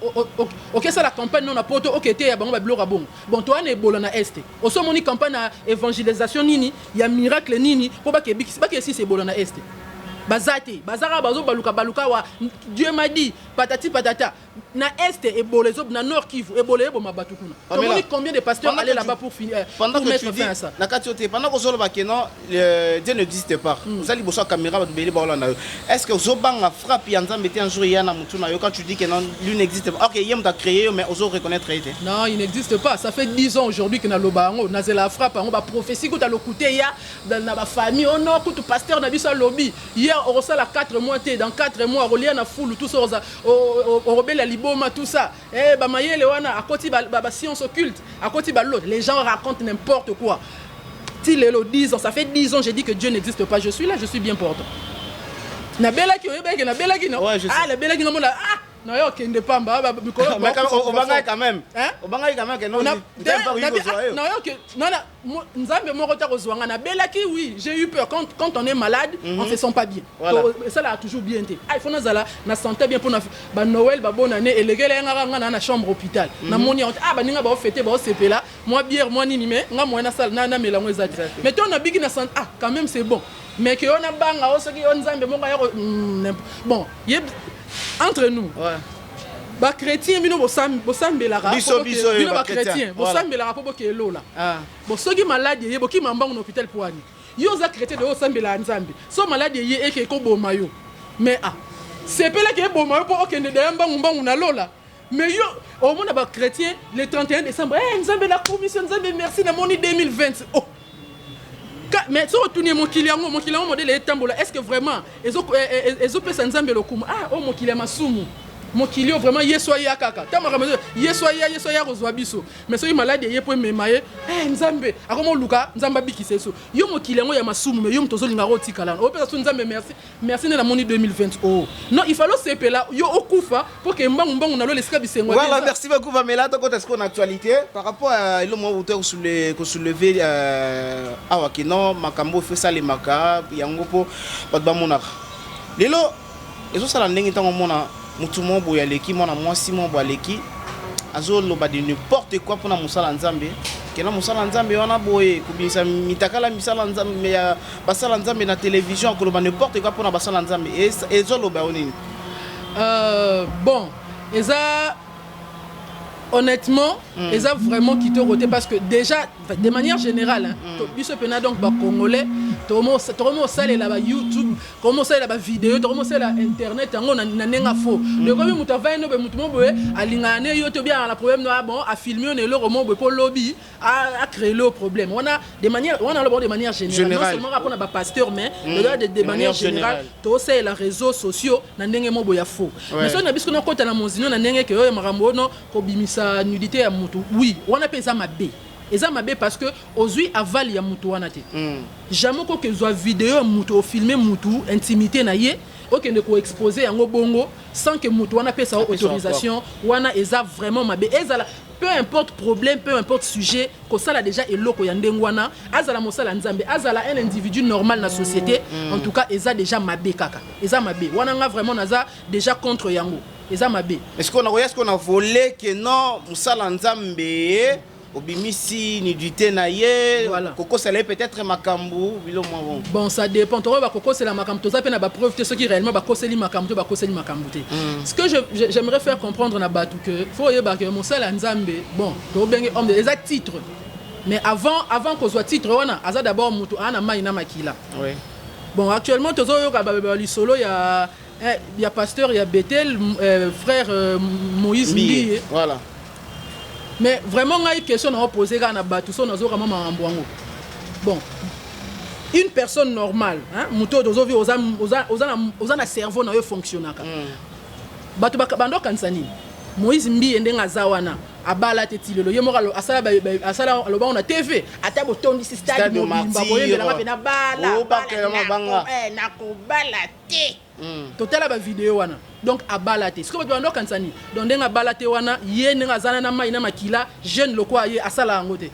OK ça la campagne non na poto OK te ya bango ba biloko bon bon to ane bolo na est o so moni campagne na évangélisation nini ya miracle nini po ba ke bikisi ba ke si c'est bolo na est bazate bazara bazo baluka wa Dieu m'a dit patati patata na est et bolezo na nord Kivu et bolé bo mabatu kuna. Combien de pasteurs allaient là-bas pour finir pendant que tu dis ça na katiote pendant que zolo ba kenon Dieu n'existe pas. Vous allez bosso caméra ba beli ba na. Est-ce que zobanga frappe yanza metti un jour yana mutu na yo quand tu dis que non lui n'existe pas. OK, yem t'a créé mais ozo reconnaître été. Non, il n'existe pas. Ça fait 10 ans aujourd'hui que na lobango na zela frappe on ba prophétie ko ta lokuté ya dans na ba famille on no ko tout pasteur na biso lobby. Hier on reçoit la 4 mois dans 4 mois relié na foule tout ça au rebelle la liboma tout ça eh ba mayele wana akoti ba science occulte akoti ba l'autre les gens racontent n'importe quoi ti lelo 10 ans ça fait 10 ans j'ai dit que Dieu n'existe pas je suis là je suis bien portant na bela ki oyebeke na bela ki non ah la bela ki non mona ah non yo kende pamba ba mikolo mais on va quand même on va quand même que non non yo que non nzambe moko ta kozwanga na bela ki oui j'ai eu peur quand on est malade on se sent pas bien ça là a toujours bien été ah il faut nazala na santé bien pour na ba Noël ba bonne année et legele nga na chambre hôpital na moni ah ba ninga ba fêter ba sepela moi bière moi nini mais nga moi na salle na melango ezati mais toi na bigi na santé ah quand même c'est bon mais que on a banga osoki on nzambe moko ya bon entre nous ba chrétien bino bosambelara bino ba chrétien bosambelara po bokelo la bo soki malade ye boki mambango na hôpital poani yo za chrétien de osambela nzambe so malade ye eke ko boma yo mais c'est pela ke boma yo po okende de mbangu na lola mais yo au monde ba chrétien le 31 décembre nzambe la commission nzambe merci na moni 2020 mais si on retourne mon client modèle est tambola est-ce que vraiment ezo pesa nzambe lokumu ah oh mon client masumu mokilio vraiment yesoya kaka ta makambo yesoya kozwa biso mais soki malade ye po memaye nzambe akoma luka nzamba bikise so yo mokili yango ya masumu mais yo mtozolinga ko tikala o pesa so nzambe merci na moni 2020 oh non il fallait sepela yo okufa pour que mbangu na lo lesika bisengo voilà merci beaucoup Pamela to kota sko na actualité par rapport à le mo auteur soulever awa kino makambo fait ça les maka yango po ba monaka lelo ezo sala ndenge tango mona mutumo boya leki mona mwasi mo boya leki azo loba de n'importe quoi pour na musala nzambe kena musala nzambe wana boye kubisa mitakala misala nzambe ya basala nzambe na télévision ko loba n'importe quoi pour na basala nzambe ezo loba onini bon eza honnêtement eza vraiment qui te roté parce que déjà de manière générale biso pena donc ba congolais tomo sale la ba YouTube comment ça la ba vidéo tomo sale la internet ngo na nenga fo de comme muta va no be mutumo boye alingane yo to bien la problème no bon a filmer on le romo bo lobby a créer le problème on a de manière générale non seulement rapport na ba pasteur mais de manière générale to sale la réseaux sociaux na ndenge mo boya fo mais so na biso na kota na monzino na ndenge ke yo marambo no ko bimisa nudité ya mutu oui on appelle ça mabe eza mabe parce que ozui aval ya mutu wana te jamais ko ke zo vidéo ya mutu filmer mutu intimité na ye okende ko exposer yango bongo sans que mutu wana pesa autorisation wana eza vraiment mabe ezala peu importe problème peu importe sujet ko sala déjà eloko ya ndengwana azala mosala nzambe azala un individu normal na société en tout cas eza déjà mabe kaka eza mabe wana nga vraiment naza déjà contre yango eza mabe est-ce qu'on a volé que non musala nzambe obimisi nudité na ye koko sala peut-être makambu bilo moi bon ça dépend to ba koko sala makambu to za pe na ba preuve te ceux qui réellement ba koseli makambu to ba koseli makambu te ce que j'aimerais faire comprendre na batu que faut yeba que musala nzambe bon to benge homme de exact titre mais avant qu'on soit titre wana aza d'abord mutu ana mai na makila oui bon actuellement tozo yo ka ba lisolo ya pasteur ya Bethel frère Moïse Mbi voilà mais vraiment ngai question na poser kana batu so nazo kama mambo yango bon une personne normale hein muto dozo vi oza na cerveau na yo fonctionnaka batu bando kansani Moïse Mbi ndenga zawana abala tetilelo ye mokalo asala loba na TV ata botondi stade mobimba boyembela ngape na bala na ko bala te totala ba vidéo wana donc abala te siko bando kansani donc ndenga bala te wana ye ndenga zana na mai na makila jeune lokwa ye asala yango te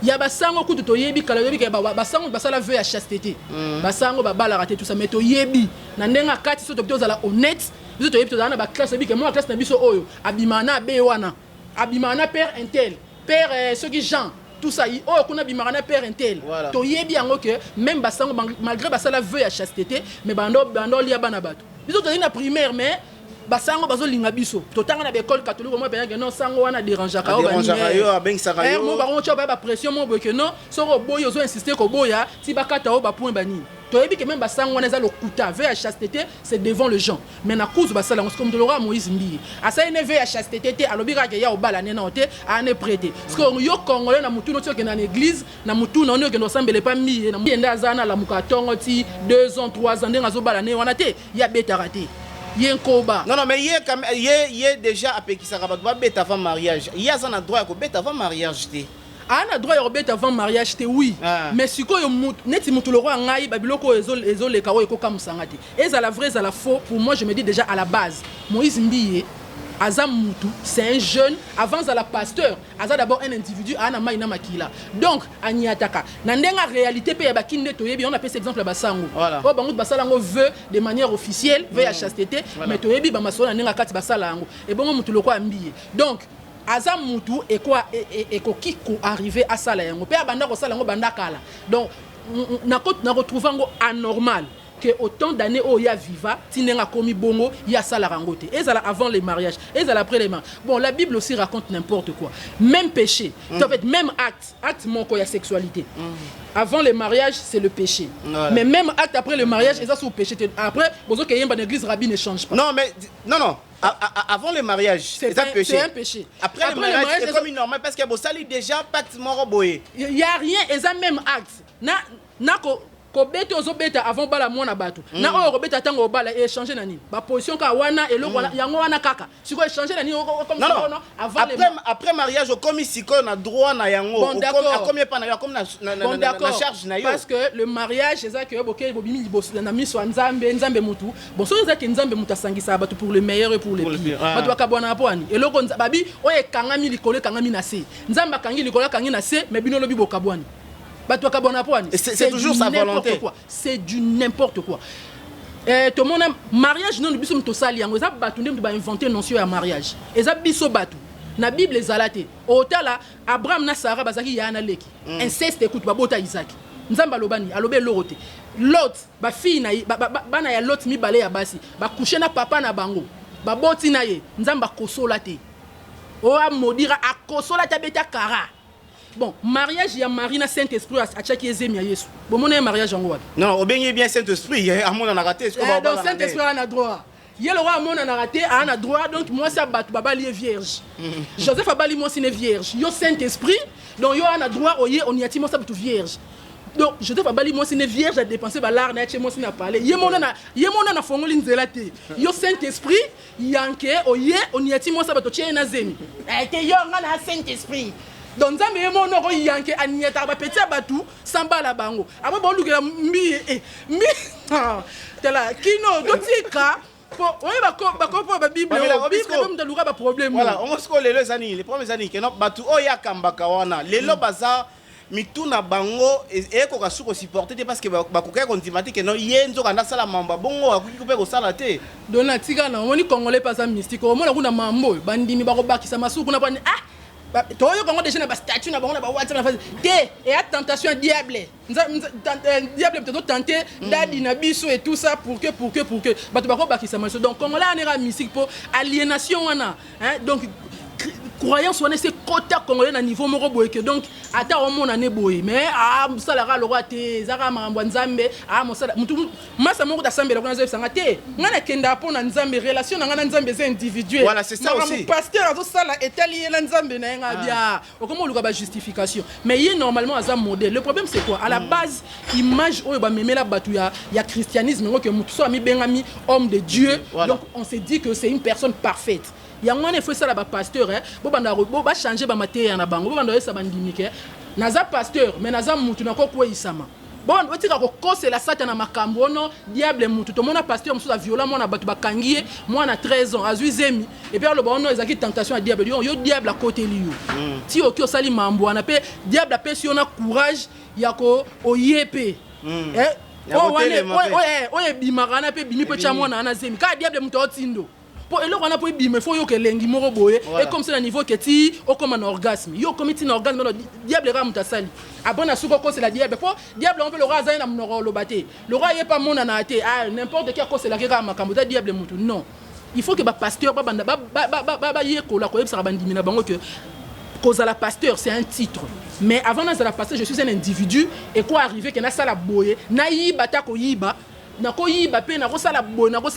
ya basango kutu to yebi kala yebi ke basango basala vœu ya chasteté basango babala raté tout ça mais to yebi na ndenga kati so to tozala honnête biso to yebi to zana ba classe bi ke moi classe na biso oyo abimana be wana abimana père intel père ceux qui Jean tout ça oh qu'on a bimana père intel to yebi yango que même basango malgré basala vœu ya chasteté mais bando lia bana bato biso to na primaire mais basango bazolinga biso totanga na école catholique moi penga non sango wana dérangeaka yo abengisaka yo mo barongo choba ba pression mo boye que non soko boyo zo insister ko boya ti bakata o ba point bani to yebi que même basango wana za lokuta vœu ya chasteté c'est devant le gens mais na cause basala on comme de l'aura Moïse Mbi asa ene vœu ya chasteté te alobika ke ya obala nena ote ane prêter parce que yo congolais na mutu no tio ke na église na mutu no no ke no sambele pa mi na yenda zana la mukatongo ti 2 ans 3 ans ndenga zo bala ne wana te ya beta raté Yenkoba. Non, mais il est déjà appelé qui s'est bête avant mariage. Il y a un droit à bête avant mariage. Un droit à bête avant mariage, oui. Mais si quoi neti mutuloro ngai babiloko ezo le kawo eko kamusangati. Et ça la vraie, ça la faux. Pour moi, je me dis déjà à la base, Moïse Mbi Azam Moutou, c'est un jeune, avant à la pasteur, Azam d'abord un individu, Ana Maïna Makila. Donc, Aniataka. Nandenga réalité, on appelle cet exemple à Bassango. Oh, Bangout Bassalango veut de manière officielle, veut à chasteté, mais Toyebi Bamasola Nenga Kat Bassalango. Et bon, Moutou le quoi Mbi. Donc, Azam Moutou et quoi, et qui arrivé à Salayango. Père Banda Salango Bandakala. Donc, n'a retrouvé anormal. Que autant d'années où il y a viva, tinenga komi bongo, il y a ça la rangote. Et ça avant les mariages, et ça après les mariages. Bon, la Bible aussi raconte n'importe quoi. Même péché, en fait, même acte mon quoi, il y a sexualité. Avant les mariages, c'est le péché. Mais même acte après le mariage, et ça c'est le péché. Après, bon, que y a une église rabbi ne change pas. Non, mais non. Avant le mariage, c'est un péché. C'est un péché. Après le mariage, c'est comme une normale parce que bon, ça lui déjà pacte moroboé. Il y a rien, et ça même acte. kobeta ozobeta avant bala mwana bato na oyo kobeta tango obala et changer nani ba position ka wana eloko yango wana kaka siko changer nani comme ça non après mariage comme siko na droit na yango combien pas na comme na charge na yo parce que le mariage c'est ça que boké bobimi liboso na miso nzambe mutu bon so ça que nzambe mutu asangisa bato pour le meilleur et pour le pire bato bakabona aponi eloko babi oye kangami likolo kangami na se nzamba kangi likolo kangi na se mais bino lobi bokabwani. C'est toujours sa volonté. C'est du n'importe quoi. Tout le monde mariage non biso mto sali yango za batu ndem ba inventer notion ya mariage. Eza biso batu. Na Bible ezalate. Otala Abraham na Sarah bazaki yana leki. Inceste écoute babota Isaac. Nzamba lobani alobe lorote. Lot ba fille na bana ya Lot mi bale ya basi. Ba coucher na papa na bango. Ba boti na ye. Nzamba kosola te. O a modira akosola ta beta kara. Bon, mariage, il y a Marina Saint-Esprit à chaque ezemi à Yesu. Bon, mon mariage en quoi? Non, au bien bien Saint-Esprit, à mon on a raté. Donc Saint-Esprit on a droit. Il y a le roi mon on a raté, on a droit. Donc moi ça bat baba lié vierge. Joseph Abali moi c'est une vierge. Yo Saint-Esprit, donc yo on a droit au on y a moi ça bat vierge. Donc Joseph Abali moi c'est une vierge à dépenser balar na chez moi c'est na parler. Yé mon na fongoli nzela te. Yo Saint-Esprit, yanke on y a moi ça bat tchie na zemi. Te yo ngana Saint-Esprit. Donc nzambe yemo noko yanke anieta ba petit abatu samba la bango abo bo lukela mi tela kino dotika po oye ba ko ba bible bible mta luka ba problème voilà on se colle les années les premières années que no batu oya kambaka wana lelo baza mituna bango eko ka suko supporter parce que ba ko ka kontimati que no yenzo kana sala mamba bongo akukupe ko sala te dona tika na moni congolais pas ça mystique o mona kuna mambo bandimi ba ko bakisa masuku na pani toyo kongo déjà na ba statue na bango na ba WhatsApp na face te et à tentation diable diable peut-être tenter dadi na biso et tout ça pour que bato bako bakisa maso donc congolais anera mystique pour aliénation wana hein donc croyance wana c'est quota congolais na niveau moko boye que donc ata o mona ne boye mais salara le roi te zaka mambo nzambe mosala mutu masa moko da sambela kuna zef sanga te ngana kenda pona nzambe relation na ngana nzambe c'est individuel voilà c'est ça aussi pasteur azo sala etali la nzambe na nga bien comment luka ba justification mais il normalement aza modèle le problème c'est quoi à la base image oyo ba memela batu ya christianisme ngo que mutu so ami bengami homme de Dieu donc on se dit que c'est une personne parfaite. Il y a un effet ça là pasteur hein bo ba changer ba matériel na bango bo banda esa bandimike naza pasteur mais naza mutu na ko isama bon otika ko c'est la satana makambo no diable mutu to mona pasteur musu a violent mona batu bakangiye moi na 13 ans azuizemi et puis le bon no ezaki tentation à diable yo diable à côté liyo ti okyo sali mambo na pe diable a pe si on a courage ya ko oyepe oye bimarana pe bimi pe chamona na zemi ka diable mutu otindo pour eloko wana po bime faut yo ke lengi moko boye et comme c'est le niveau que ti o comme un orgasme yo comme ti un orgasme le diable ra mutasali abona suko ko c'est la diable pour diable on peut le roi za na mnoro lo baté le roi yé pas mona na té n'importe qui ko c'est la keka makambo ta diable mutu non il faut que ba pasteur ba banda ba yé ko la ko yebsa bandimi na bango que cause à la pasteur c'est un titre mais avant na la pasteur je suis un individu et quoi arriver que na sala boye na yiba ta ko yiba na ko yiba pe na ko sala bo na ko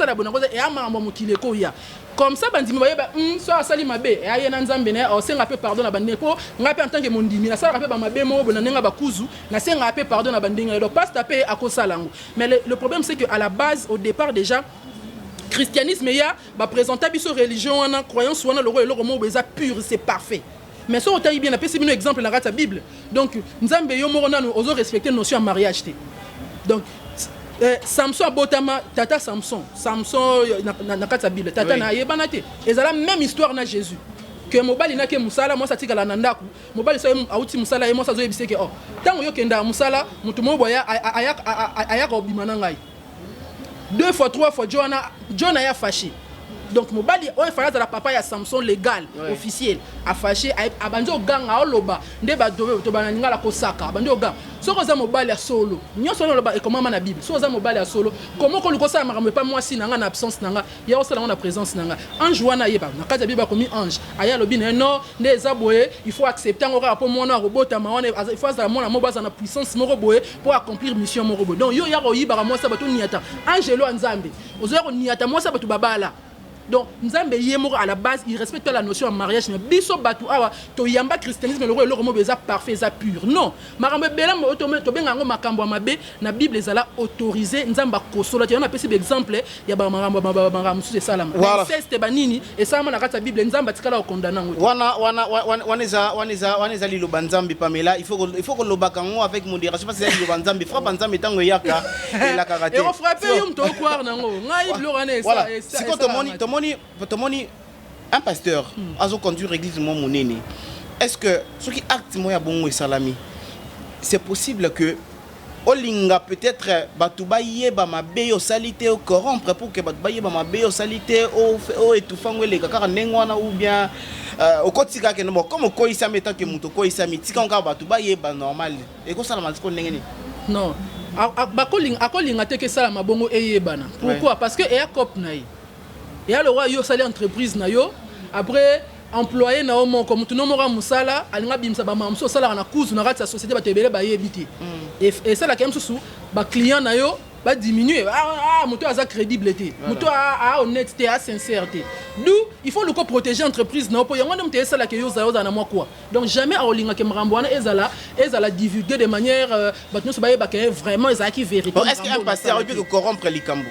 et amamba mokile ko ya comme ça bandimi bayeba so asali mabe aye na nzambe na o senga pe pardon na bande ko ngape en tant que mondimi na sala pe ba mabe mo bo na nenga bakuzu na senga pe pardon na bande donc pasteur pe akosala ngo mais le problème c'est que à la base au départ déjà christianisme ya ba présenter biso religion wana croyance wana le romo beza pur c'est parfait mais so otayi bien apesi bino exemple na rata bible donc nzambe yo moko nanu ozo respecter notion en mariage te donc Samson abotama tata Samson na kata Bible tata na yebana te ezala même histoire na Jésus que mobali na ke musala moi satika la nandaku mobali so auti musala ye moi sazo yebise ke tango yo kenda musala mutu mo boya aya ko bimana ngai 2 fois 3 fois John a fâché donc mobali o fara za la papa ya Samson légal officiel a fâché a banjo ganga oloba nde ba to bananga la kosaka banjo ganga soko za mobali ya solo nyoso na loba e comment na Bible soko za mobali ya solo comment ko lukosa makambe pas moi si nanga na absence nanga ya osala na présence nanga ange wana yeba na kata Bible komi ange aya lobi non nde zaboye il faut accepter ngora po mona robota maone il faut za mona mobaza na puissance moko boye pour accomplir mission moko boye donc yo ya ko yiba moi ça bato niata ange lo nzambe ozo ko niata moi ça bato babala donc nzambe yemoko à la base il respecte la notion de mariage mais biso batu awa to yamba christianisme le roi mo beza parfait za pur non makambo bela mo to benga ngo makambo mabe na bible ezala autorisé nzamba kosola ti on a pesi exemple ya ba makambo musu salama inceste banini et ça na kata bible nzamba tikala ko condamner ngo wana liloba nzambe Pamela il faut que lobaka ngo avec modération parce que liloba nzambe frappe nzambe tango yaka la karaté et on frappe yum to croire nango ngai blorane ça c'est quand tomoni un pasteur azo conduire l'église mo monene est-ce que ce qui acte moya bongo et salami c'est possible que olinga peut-être batuba yeba mabe yo salité au corrompre pour que batuba yeba mabe yo salité au étoufango les kaka nengwana ou bien au kotika ke no comme ko isa metant que muto ko isa mitika nga batuba yeba normal et ko sala matiko ndengeni non akolinga te ke sala mabongo eyebana pourquoi parce que e cop na yi et le roi yo sali entreprise na yo après employé na homo comme tout nomora musala alinga bimsa ba mamso sala na kuzu na rata société ba tebele ba yebiti et ça la quand même sous ba client na yo ba diminuer moto aza crédibilité moto a honnêteté a sincérité d'où il faut le co protéger entreprise na po yango ndem te sala ke yo za na moi quoi donc jamais a olinga ke mramboana ezala divulguer de manière batno so ba yeba ke vraiment ezaki vérité est-ce qu'un pasteur peut corrompre likambo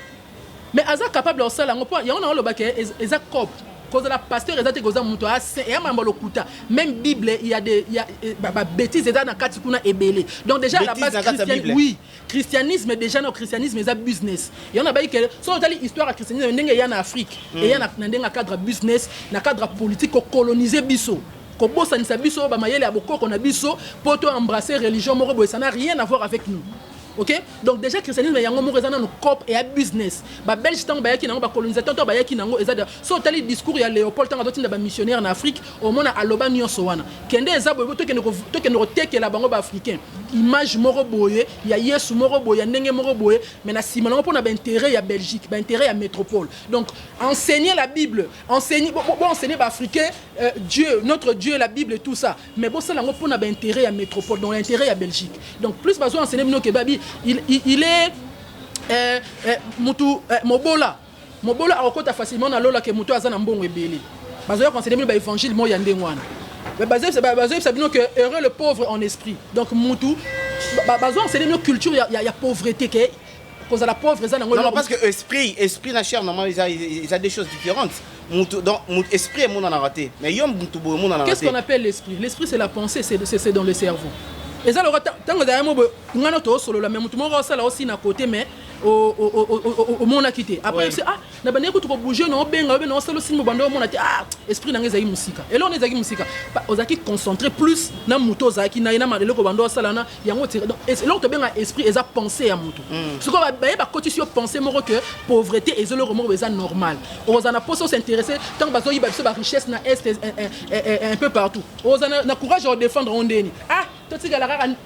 mais aza capable de sala ngo po yango na lo ba ke eza cop cause la pasteur ezate koza muto assez et mambo lokuta même bible il y a bêtises dans na kati kuna ebele donc déjà à la base christianisme déjà no christianisme est business et on a baï que so tali histoire christianisme ndenge ya na Afrique et ya na ndenge cadre business na cadre politique ko coloniser biso ko bosanisa biso ba mayele ya bokoko na biso poto embrasser religion moko boy ça n'a rien à voir avec nous. OK donc déjà christianisme yango mo rezana no cop et à business ba belge tant ba yaki nango ba colonisateur to ba yaki nango ezada so tali discours ya Léopold tant azotinda ba missionnaire en Afrique au mona aloba nyonso wana kende ezabo to kende tekela bango ba africain image moko boye ya Yesu moko boye ndenge moko boye mais na sima nango pona ba intérêt ya Belgique ba intérêt ya métropole donc enseigner la Bible enseigner enseigner ba africain Dieu notre Dieu la Bible et tout ça mais bon ça nango pona ba intérêt ya métropole donc l'intérêt ya Belgique donc plus besoin enseigner bino ke babi il est mobola akokota facilement na lola ke moto azana mbongo ebele bazoya conseiller ba évangile mo ya ndengwana mais bazoya sabino que heureux le pauvre en esprit donc mutu bazoya enseigner une culture ya pauvreté ke cause la pauvre ezana ngolo non parce que esprit na chair normalement ils a des choses différentes donc esprit est mon en raté mais yom mutu bo mon en raté qu'est-ce qu'on appelle l'esprit c'est la pensée c'est dans le cerveau et ça le tango da mo ngana to solo la même tout mo sala aussi na côté mais au monde a quitté après c'est na bana ko to bouger no benga no sala aussi mo bando mo na esprit na ngeza musika et là on ezaki musika ozaki concentrer plus na muto zaki na ina malelo ko bando sala na yango donc et là to benga esprit eza penser à muto ce ko ba côté sur penser mo que pauvreté et zolo mo eza normal ozana poso s'intéresser tant bazo yi ba biso ba richesse na est un peu partout ozana na courage à défendre ondeni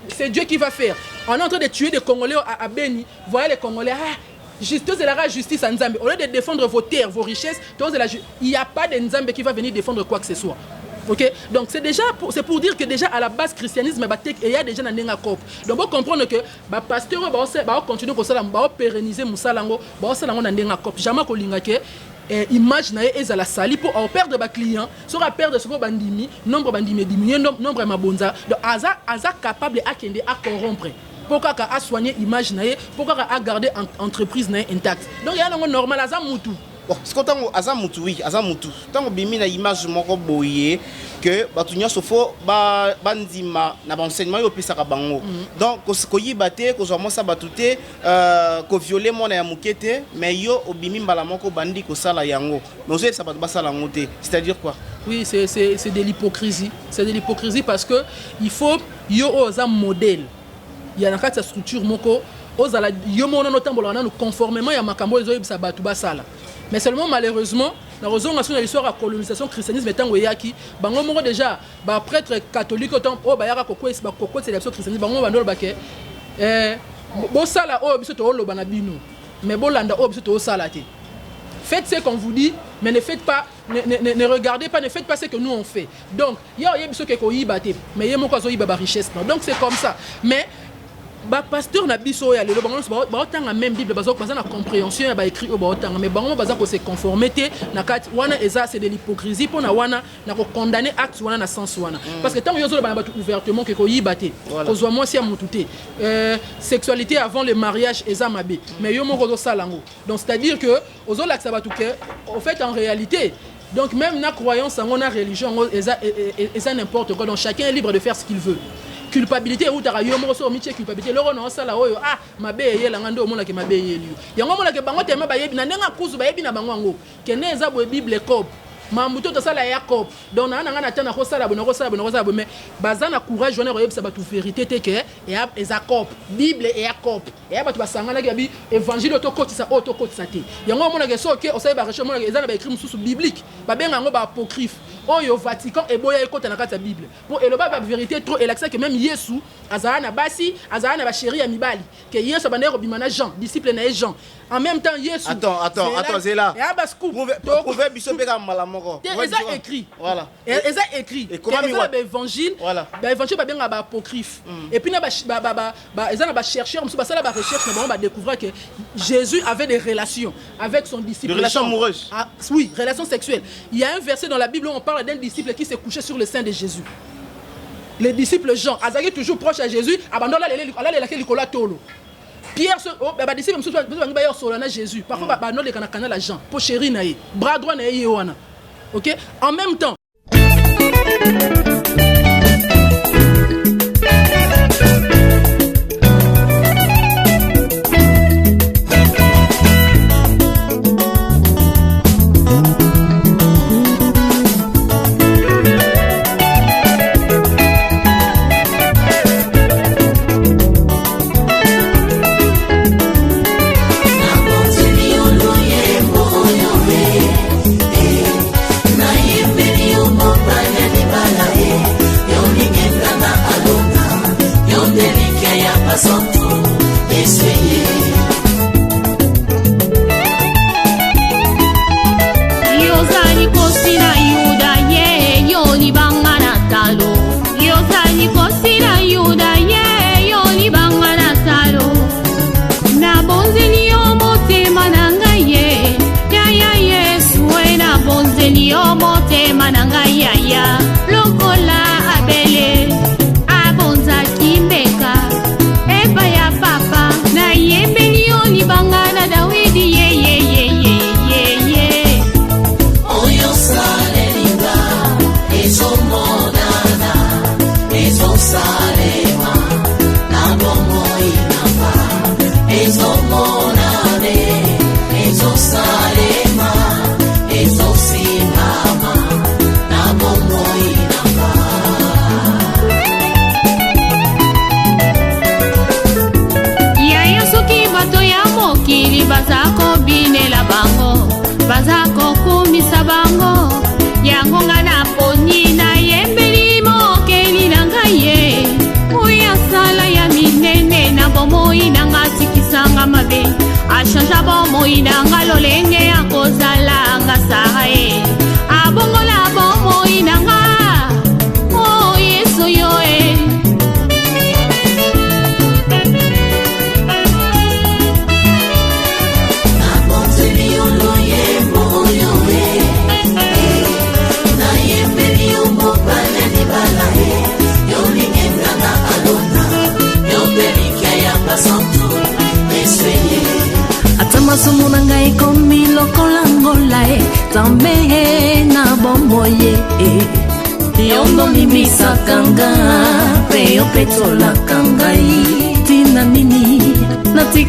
c'est Dieu qui va faire. On est en train de tuer des Congolais à Beni. Voyez les Congolais, justice et la justice en Nzambe. Au lieu de défendre vos terres, vos richesses, il n'y a pas de Nzambe qui va venir défendre quoi que ce soit. OK? Donc c'est pour dire que déjà à la base christianisme il y a déjà un cop. Donc vous comprenez que ba pasteur va continuer comme ça va pérenniser musalango, ba salango na cop. Jamais ko linga ke image na ezala sali pour perdre ba client sera perdre ce bandimi nombre bandimi diminuer nombre mabonza donc aza capable à kende à corrompre pourquoi à soigner image na pourquoi à garder entreprise na intacte donc il y a un normal aza mutu bon ce qu'on tango aza mutu oui aza mutu tango bimi na image moko boye que batunya sofo bandima na enseignement yo pisaka bango donc ko yibate ko zo sa batute ko violer mona ya mukete mais yo obimi mbala moko bandi ko sala yango mais ozo sa ba sala ngote c'est-à-dire quoi oui c'est de l'hypocrisie parce que il faut yo oza modèle il y a na kati structure moko ozala yo mona notambola na conformément ya makambo ezo yibisa batu basala mais seulement malheureusement la raison nationale de l'histoire à colonisation christianisme étant oyaki bango moko déjà ba prêtre catholique autant ba yaka kokwe c'est la christianisme bango bandolo ba ke bo sala o biso to loba na bino mais bo landa o biso to sala te faites ce qu'on vous dit mais ne faites pas ne regardez pas ne faites pas ce que nous on fait donc yo biso ke ko yibate mais yemo ko zo yiba ba richesse donc c'est comme ça mais ba pasteur na biso ya lelo bango tanga même Bible baza na compréhension ya ba écrit au ba tanga mais bango baza ko se conformité na kati wana eza c'est de l'hypocrisie pour na wana na ko condamner acte wana na sens wana parce que tant yo zo ba batu ouvertement que ko yibate ko zo moi si ya mututé sexualité avant le mariage eza mabe mais yo moko zo salango donc c'est-à-dire que ozo la batu que en fait en réalité donc même na croyance en na religion eza n'importe quoi donc chacun est libre de faire ce qu'il veut. Culpabilité ou ta yo mo so miche culpabilité loro na sala oyo mabe yela ngando mona ke mabe yeli yango mona ke bango tema ba yebi na ndenga kuzu ba yebi na bango ngo ke ne eza bo Bible cop mamuto to sala Jacob donc na ngana tana ko sala bo mais bazana courage on yebisa batu vérité te ke et Jacob Bible et Jacob et batu basangana ke bi évangile to kotisa te yango mona ke so ke o sai ba recherche mona ke ezana ba écrit mususu biblique ba benga ngo ba apocryphe oyo Vatican et boya ekota na kata Bible pour eloba ba vérité trop et l'accès que même Yesu azana basi azana ba chéri ya mibali que Yesu bandero bimana Jean disciple na Jean en même temps Yesu attends c'est là prouver biso peka malamoko eza écrit voilà eza écrit et comment mi wa évangile voilà ba évangile ba benga ba apocryphe et puis na ba ezana ba chercheur musu ba sala ba recherche na ba découvrir que Jésus avait des relations avec son disciple. Des relations amoureuses. Oui, relations sexuelles. Il y a un verset dans la Bible où on parle d'un disciple qui s'est couché sur le sein de Jésus. Le disciple Jean, Azaki toujours proche à Jésus, abandonne la tolo. Pierre, le disciple Jésus. Parfois, il y a la Jean, pour chéri naï, bras droit naï wana. OK? En même temps.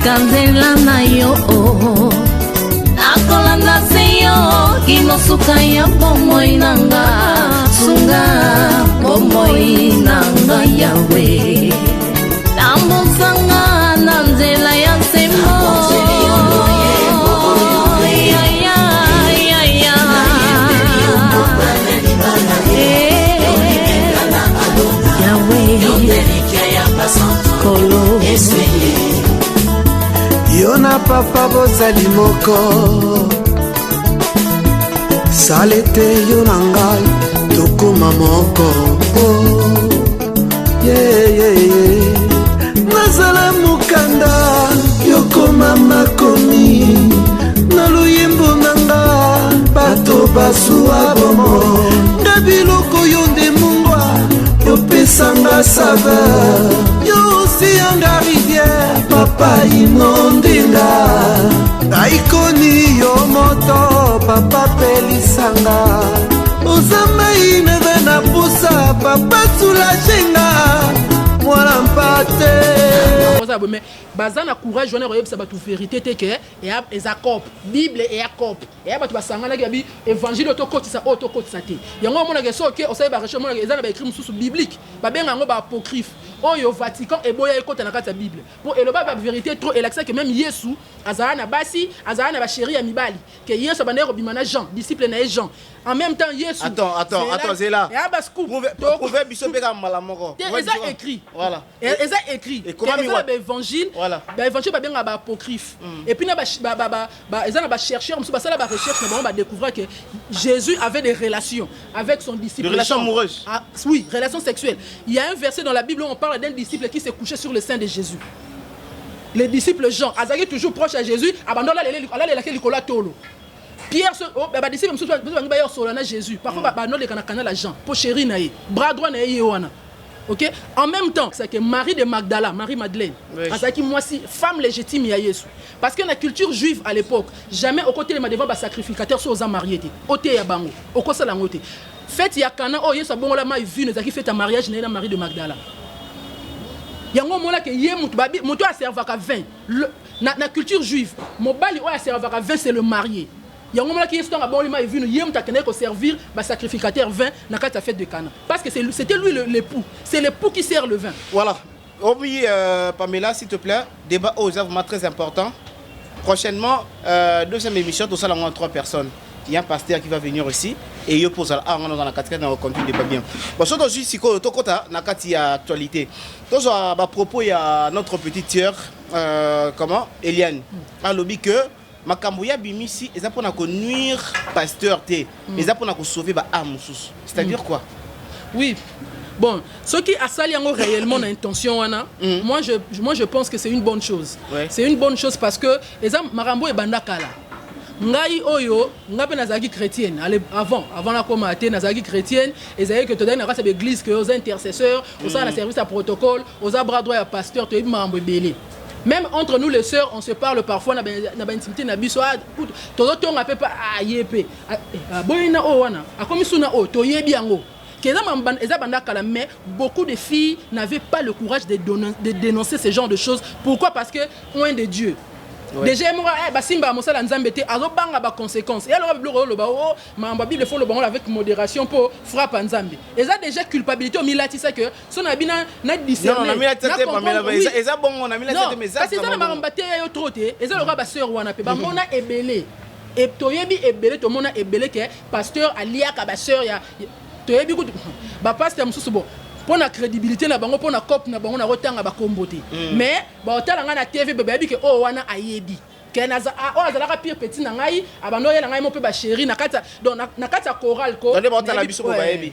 Kanzela na yo nakolanda seyo kinosuka ya bomoi nanga sunga bomoi nanga yawe tambosanga na nzela ya semo Yona papa bozali moko salete yona ngai tokoma moko nazala na mukanda yokoma makomi na luyembo nanga bato basuwa bomo nga biloko yo nde mungwa yopesanga saveur yo osiyanga rivière papa inondenga aikoni yo moto papa pelisanga ozamai neve na pusa papa sulagenga mwana mpate mais bazana courage on a sa vérité te que et za cop bible et a cop et ba tu basangana ki bi évangile to kotisa auto kotisa te yango mona ke so ke o sa ba recherche mona ke ezana ba écrit mususu biblique ba benga ngo ba apocryphe oyo Vatican e boya ekota na kati ya bible pour eloba ba vérité trop et l'accès que même Yesu azana na basi azana na ba chéri ya mibali que Yesu ba ndeko bimana Jean disciple na Jean en même temps Yesu attends c'est là et aba scoop prouver biso beka malamoko eza écrit voilà eza écrit et comment ba évangile voilà ba évangile ba benga ba apocryphe et puis na ba ezana ba chercheur musu ba sala ba recherche na ba découvrir que Jésus avait des relations avec son disciple. Des relations amoureuses. Ah, oui, relations sexuelles. Il y a un verset dans la Bible où on parle d'un disciple qui s'est couché sur le sein de Jésus. Les disciples Jean, Azaki toujours proche à Jésus, abandonne la tolo. Pierre, bah disciple Jésus. Parfois bah non les canal à Jean, pour chéri naïe, bras droit naïe wana. OK? En même temps, c'est que Marie de Magdala, Marie Madeleine, Azaki moi si femme légitime ya Yesu. Parce que dans la culture juive à l'époque, jamais au côté de devant ba sacrificateur sur aux mariés té. Oté ya bango, au kosa la ngoté. Fête ya kana oh Yesu bon la mai vu nezaki fête à mariage na Marie de Magdala. Yango mona ke ye mutu a servaka 20. Na culture juive, mobali o a servaka 20 c'est le marié. Yango mona ke Yesu tanga bon mai vu ye mutu akene ko servir ba sacrificateur 20 na kata fête de Cana. Parce que c'était lui l'époux. C'est l'époux qui sert le vin. Voilà. Oui, Pamela, s'il te plaît, débat aux œuvres très important. Prochainement, deuxième émission, tout ça, on a 3 personnes. Il y a un pasteur qui va venir ici et il pose à on dans la catégorie dans le contenu des pas bien. Bon, ce juste si ko to kota na kati actualité. Tous à propos il y a notre petite sœur comment Eliane. A lobby que Makambuya bimisi et ça pour na ko nuire pasteur té. Et ça pour na ko sauver ba âme sous. C'est-à-dire quoi? Oui. Bon, ce qui a sali réellement l'intention, moi je pense que c'est une bonne chose. Ouais. C'est une bonne chose parce que les Marambo et Bandakala. Ngai oyo, ngape nazaki chrétienne. Avant la comate, nazaki chrétienne. Et ça y est que tu donnes une église que aux intercesseurs, aux a service à protocole, aux a bras droit à pasteur, tu es Marambo belé. Même entre nous les sœurs, on se parle parfois na intimité na biso. Todo to ngape pa ayepé. Boyina o wana. Akomi suna o to yebi yango. Mais beaucoup de filles n'avaient pas le courage de dénoncer ce genre de choses. Pourquoi? Parce que loin de Dieu. Ouais. Déjà, moi, Simba Moussa Nzambete, alors banga conséquences. Et alors, la Bible faut le bon avec modération pour frapper Nzambe. Et ça déjà culpabilité au milati c'est que son abina n'a discerné. Non, milati c'est pas milati. Et ça bon on a milati c'est mais ça. Parce que ça na marambate yo troté. Et ça le ba sœur wana pe ba mona ebelé. Et toyebi ebelé to mona ebelé que pasteur aliaka ba sœur ya toyebi ko ba pasteur mususu bo. Pour la crédibilité na bango pour na cop na bango na rotanga ba komboté mais ba otalanga na TV bébé bi ke o wana ayebi ke na za o azalaka pire petit na ngai abando yela ngai mo pe ba chéri na kata donc na kata chorale ko on ba otala biso ba yebi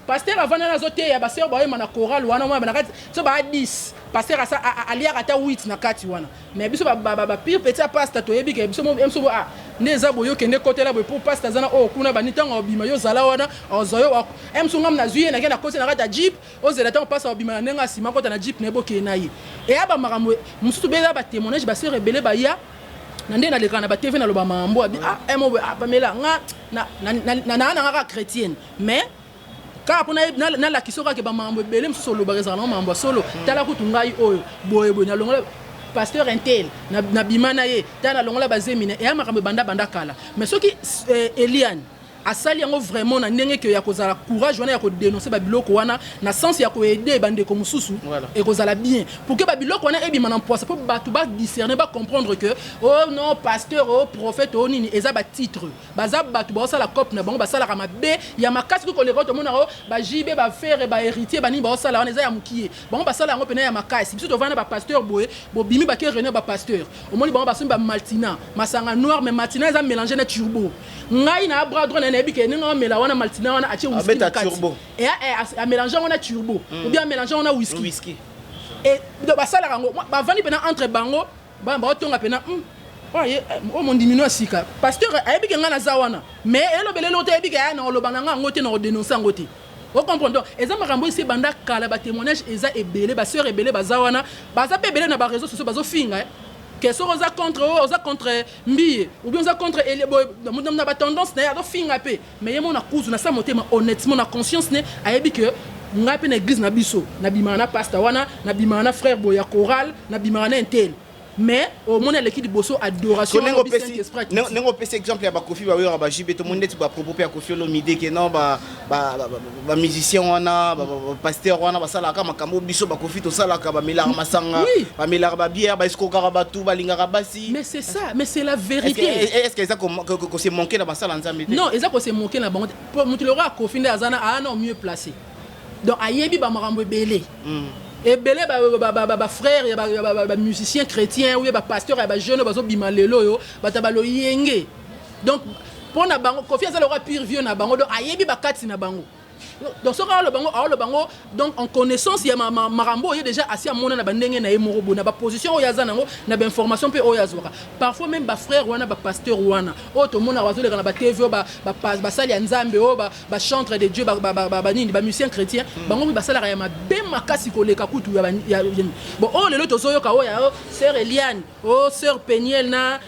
pasteur avant na zoté ya ba sœur ba yema na chorale wana mo na kata so ba 10 pasteur asa alia kata 8 na kati wana mais biso ba pire petit pasteur to yebi ke biso mo emso a neza boyo kende côté là pour pasteur zana o kuna banitanga obima yo zala wana ozoyo emso ngam na zuye na kena côté na kata jeep ozela tant passe obima na nga sima kota na jeep nebo ke na ye et aba makambo mususu beza ba témoignage ba sœur rebelle ba ya nande na lekana ba TV na loba mambo emo Pamela nga na chrétienne mais car pour na la kisoka ke ba mambo belé mususu loba rezana mambo solo tala kutungai oyo boye na longola pasteur intel na bimana ye tana longola bazemine et amakambe banda kala mais ce qui Eliane asali yango vraiment na ndenge ke ya kozala courage wana ya ko dénoncer babiloko wana na sens ya ko aider bande ko mususu et kozala bien pour que babiloko wana ebi mana poisse pour batu ba discerner ba comprendre que oh non pasteur oh prophète oh nini eza ba titre baza batu ba sala cop na bango ba sala kama be ya makasi ko le roto mona ba jibe ba faire ba héritier bani ba sala wana eza ya mukie bango ba sala yango pena ya makasi biso to vana ba pasteur boye bo bimi ba ke rené ba pasteur au moins bango ba sumba maltina masanga noir mais maltina eza mélanger na turbo ngai na bras droit na ebi ke ninga mela wana maltina wana atie whisky na kati et a mélanger wana turbo ou bien mélanger wana whisky et donc basala rango ba vandi pena entre bango ba tonga pena oye o mon diminue sika pasteur ayebi ke ngana zawana mais elobele lote ayebi ke na olobana nga ngote na dénoncer ngote vous comprenez donc eza makambo ici banda kala ba témoignage eza ebele ba sœur ebele bazawana baza pe ebele na ba réseaux sociaux bazo finga que so oza contre mbiye ou bien oza contre na ba tendance na ya do finga pe mais yemo na kuzu na sa motema honnêtement na conscience ne ayebi ke nga pe na église na biso na bimana pasteur wana na bimana frère boya choral na bimana intel mais au monde l'équipe de bosso adoration nengo pese exemple ya ba Kofi ba wera ba jibe to monde ti ba propos ya Kofi Olomide ke non ba musicien wana ba pasteur wana ba sala ka makambo biso ba Kofi to sala ka ba melara masanga ba melara ba bière ba esco karaba tout ba linga basi mais c'est ça mais c'est la vérité est-ce que ça que c'est manqué dans ba sala nzambe non ça que c'est manqué na bango pour mutlora Kofi ndazana a non mieux placé donc ayebi ba makambo belé et belé ba frère ba musicien chrétien ou ba pasteur ba jeune bazo bima lelo yo batabalo yenge donc pour na bango Kofi azala aura pire vieux na bango donc ayebi ba kati na bango donc ce le bango donc en connaissance il y a marambo il y a déjà assis à mon na bandenge na emorobo na ba position o yaza nango na ba information pe o yazwaka parfois même ba frère wana ba pasteur wana o to mona wazo le kana ba TV ba sali ya nzambe o ba chantre de Dieu ba nini ba musicien chrétien bango ba sala ya mabe makasi koleka kutu ya bon o lelo to zoyoka o ya sœur Eliane o sœur Peniel na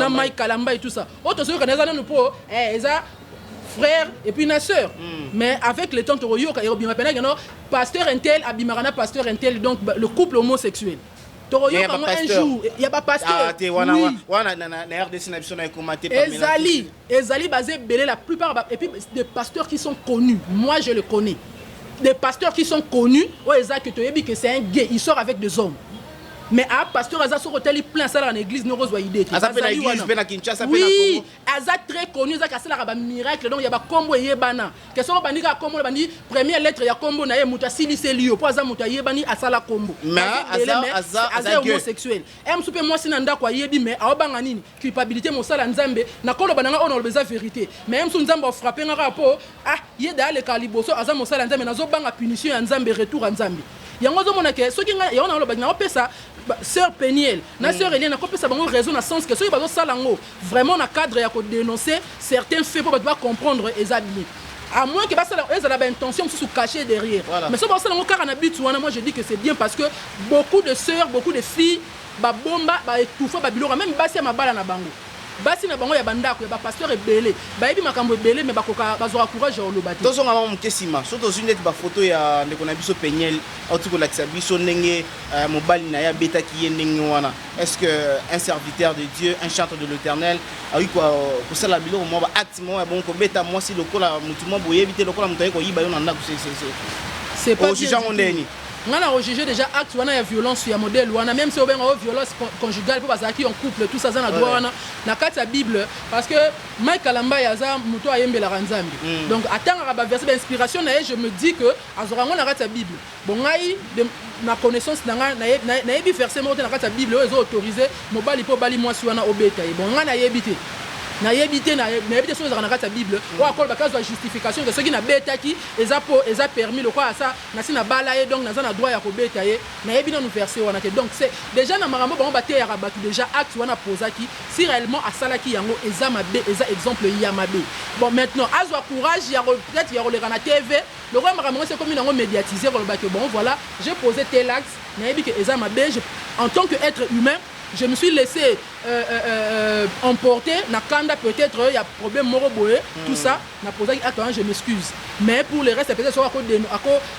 Mike Kalamba et tout ça o to zoyoka na za nanu po eza frère et puis une sœur mais avec le temps toroyoka et bien maintenant pasteur intel abimarana pasteur intel donc le couple homosexuel toroyoka un jour il y a pas pasteur wana na RDC na biso na commenter par ezali basé belé la plupart et puis des pasteurs qui sont connus moi je le connais des pasteurs qui sont connus o ezaki toyebi que c'est un gay il sort avec des hommes mais à pasteur Aza sur hôtel il plein ça dans l'église no rose idée Aza pe na église pe na Kinshasa pe na Congo Aza très connu Aza kasala ka ba miracle donc il y a ba kombo yebana que so bandi ka kombo bandi première lettre ya kombo na ye muta silise lio po Aza muta yebani asala kombo mais Aza homosexuel em soupe moi sinanda kwa yebi mais aobanga nini culpabilité mosala nzambe na kolo bananga on a vérité mais em so nzambe frapper nga rapport yeda le kaliboso Aza mosala nzambe nazo banga punition ya nzambe retour ya nzambe yango zo mona ke soki nga yona lo bana opesa sœur Peniel na sœur Eliane na kopesa bango raison na sens que soki bazo salango vraiment na cadre ya ko dénoncer certains faits pour ba comprendre ezabili à moins que ça eza la intention sous cacher derrière mais so ba salango car na but wana moi je dis que c'est bien parce que beaucoup de sœurs beaucoup de filles ba bomba ba étouffer ba bilora même basi ya mabala na bango basi na bango ya bandako ya ba pasteur ebele ba yebi makambo ebele mais bakoka bazora courage au lobati tozo ngama mukesima soto zunet ba photo ya ndeko na biso Peniel autour la biso ndenge mobali na ya beta ki ndenge wana est-ce que un serviteur de Dieu un chanteur de l'Éternel a eu quoi pour ça la bilo mo ba acte mo bon ko beta moi si lokola mutu mo boye bité lokola mutu ko yiba yo na ndako c'est pas bien on a rejeté déjà acte wana ya violence ya modèle wana même si on a violence conjugale pour bazaki en couple tout ça na droit wana na kati ya Bible parce que Mike Kalamba yaza muto ayembela ranzambi donc atanga ba verset d'inspiration na je me dis que azora ngona kati ya Bible bon ngai na connaissance na yebi verset mo na kati ya Bible ezo autoriser mobali po bali mwasi wana obeta bon nga na yebite na yebite so za na kati ya Bible o akol bakazo justification que ceux qui na betaki eza permis le quoi ça na sina bala ye donc na droit ya ko beta ye na yebi na nous verser wana que donc c'est déjà na marambo bango baté ya rabaki déjà acte wana posaki si réellement asalaki yango eza mabe eza exemple ya mabe bon maintenant azwa courage ya peut-être ya rolera na TV le roi marambo c'est comme nango médiatiser ko que bon voilà j'ai posé tel acte na yebi que eza mabe en tant que être humain je me suis laissé emporter na kanda peut-être il y a problème moroboé tout ça na posé acte je m'excuse mais pour le reste peut-être soit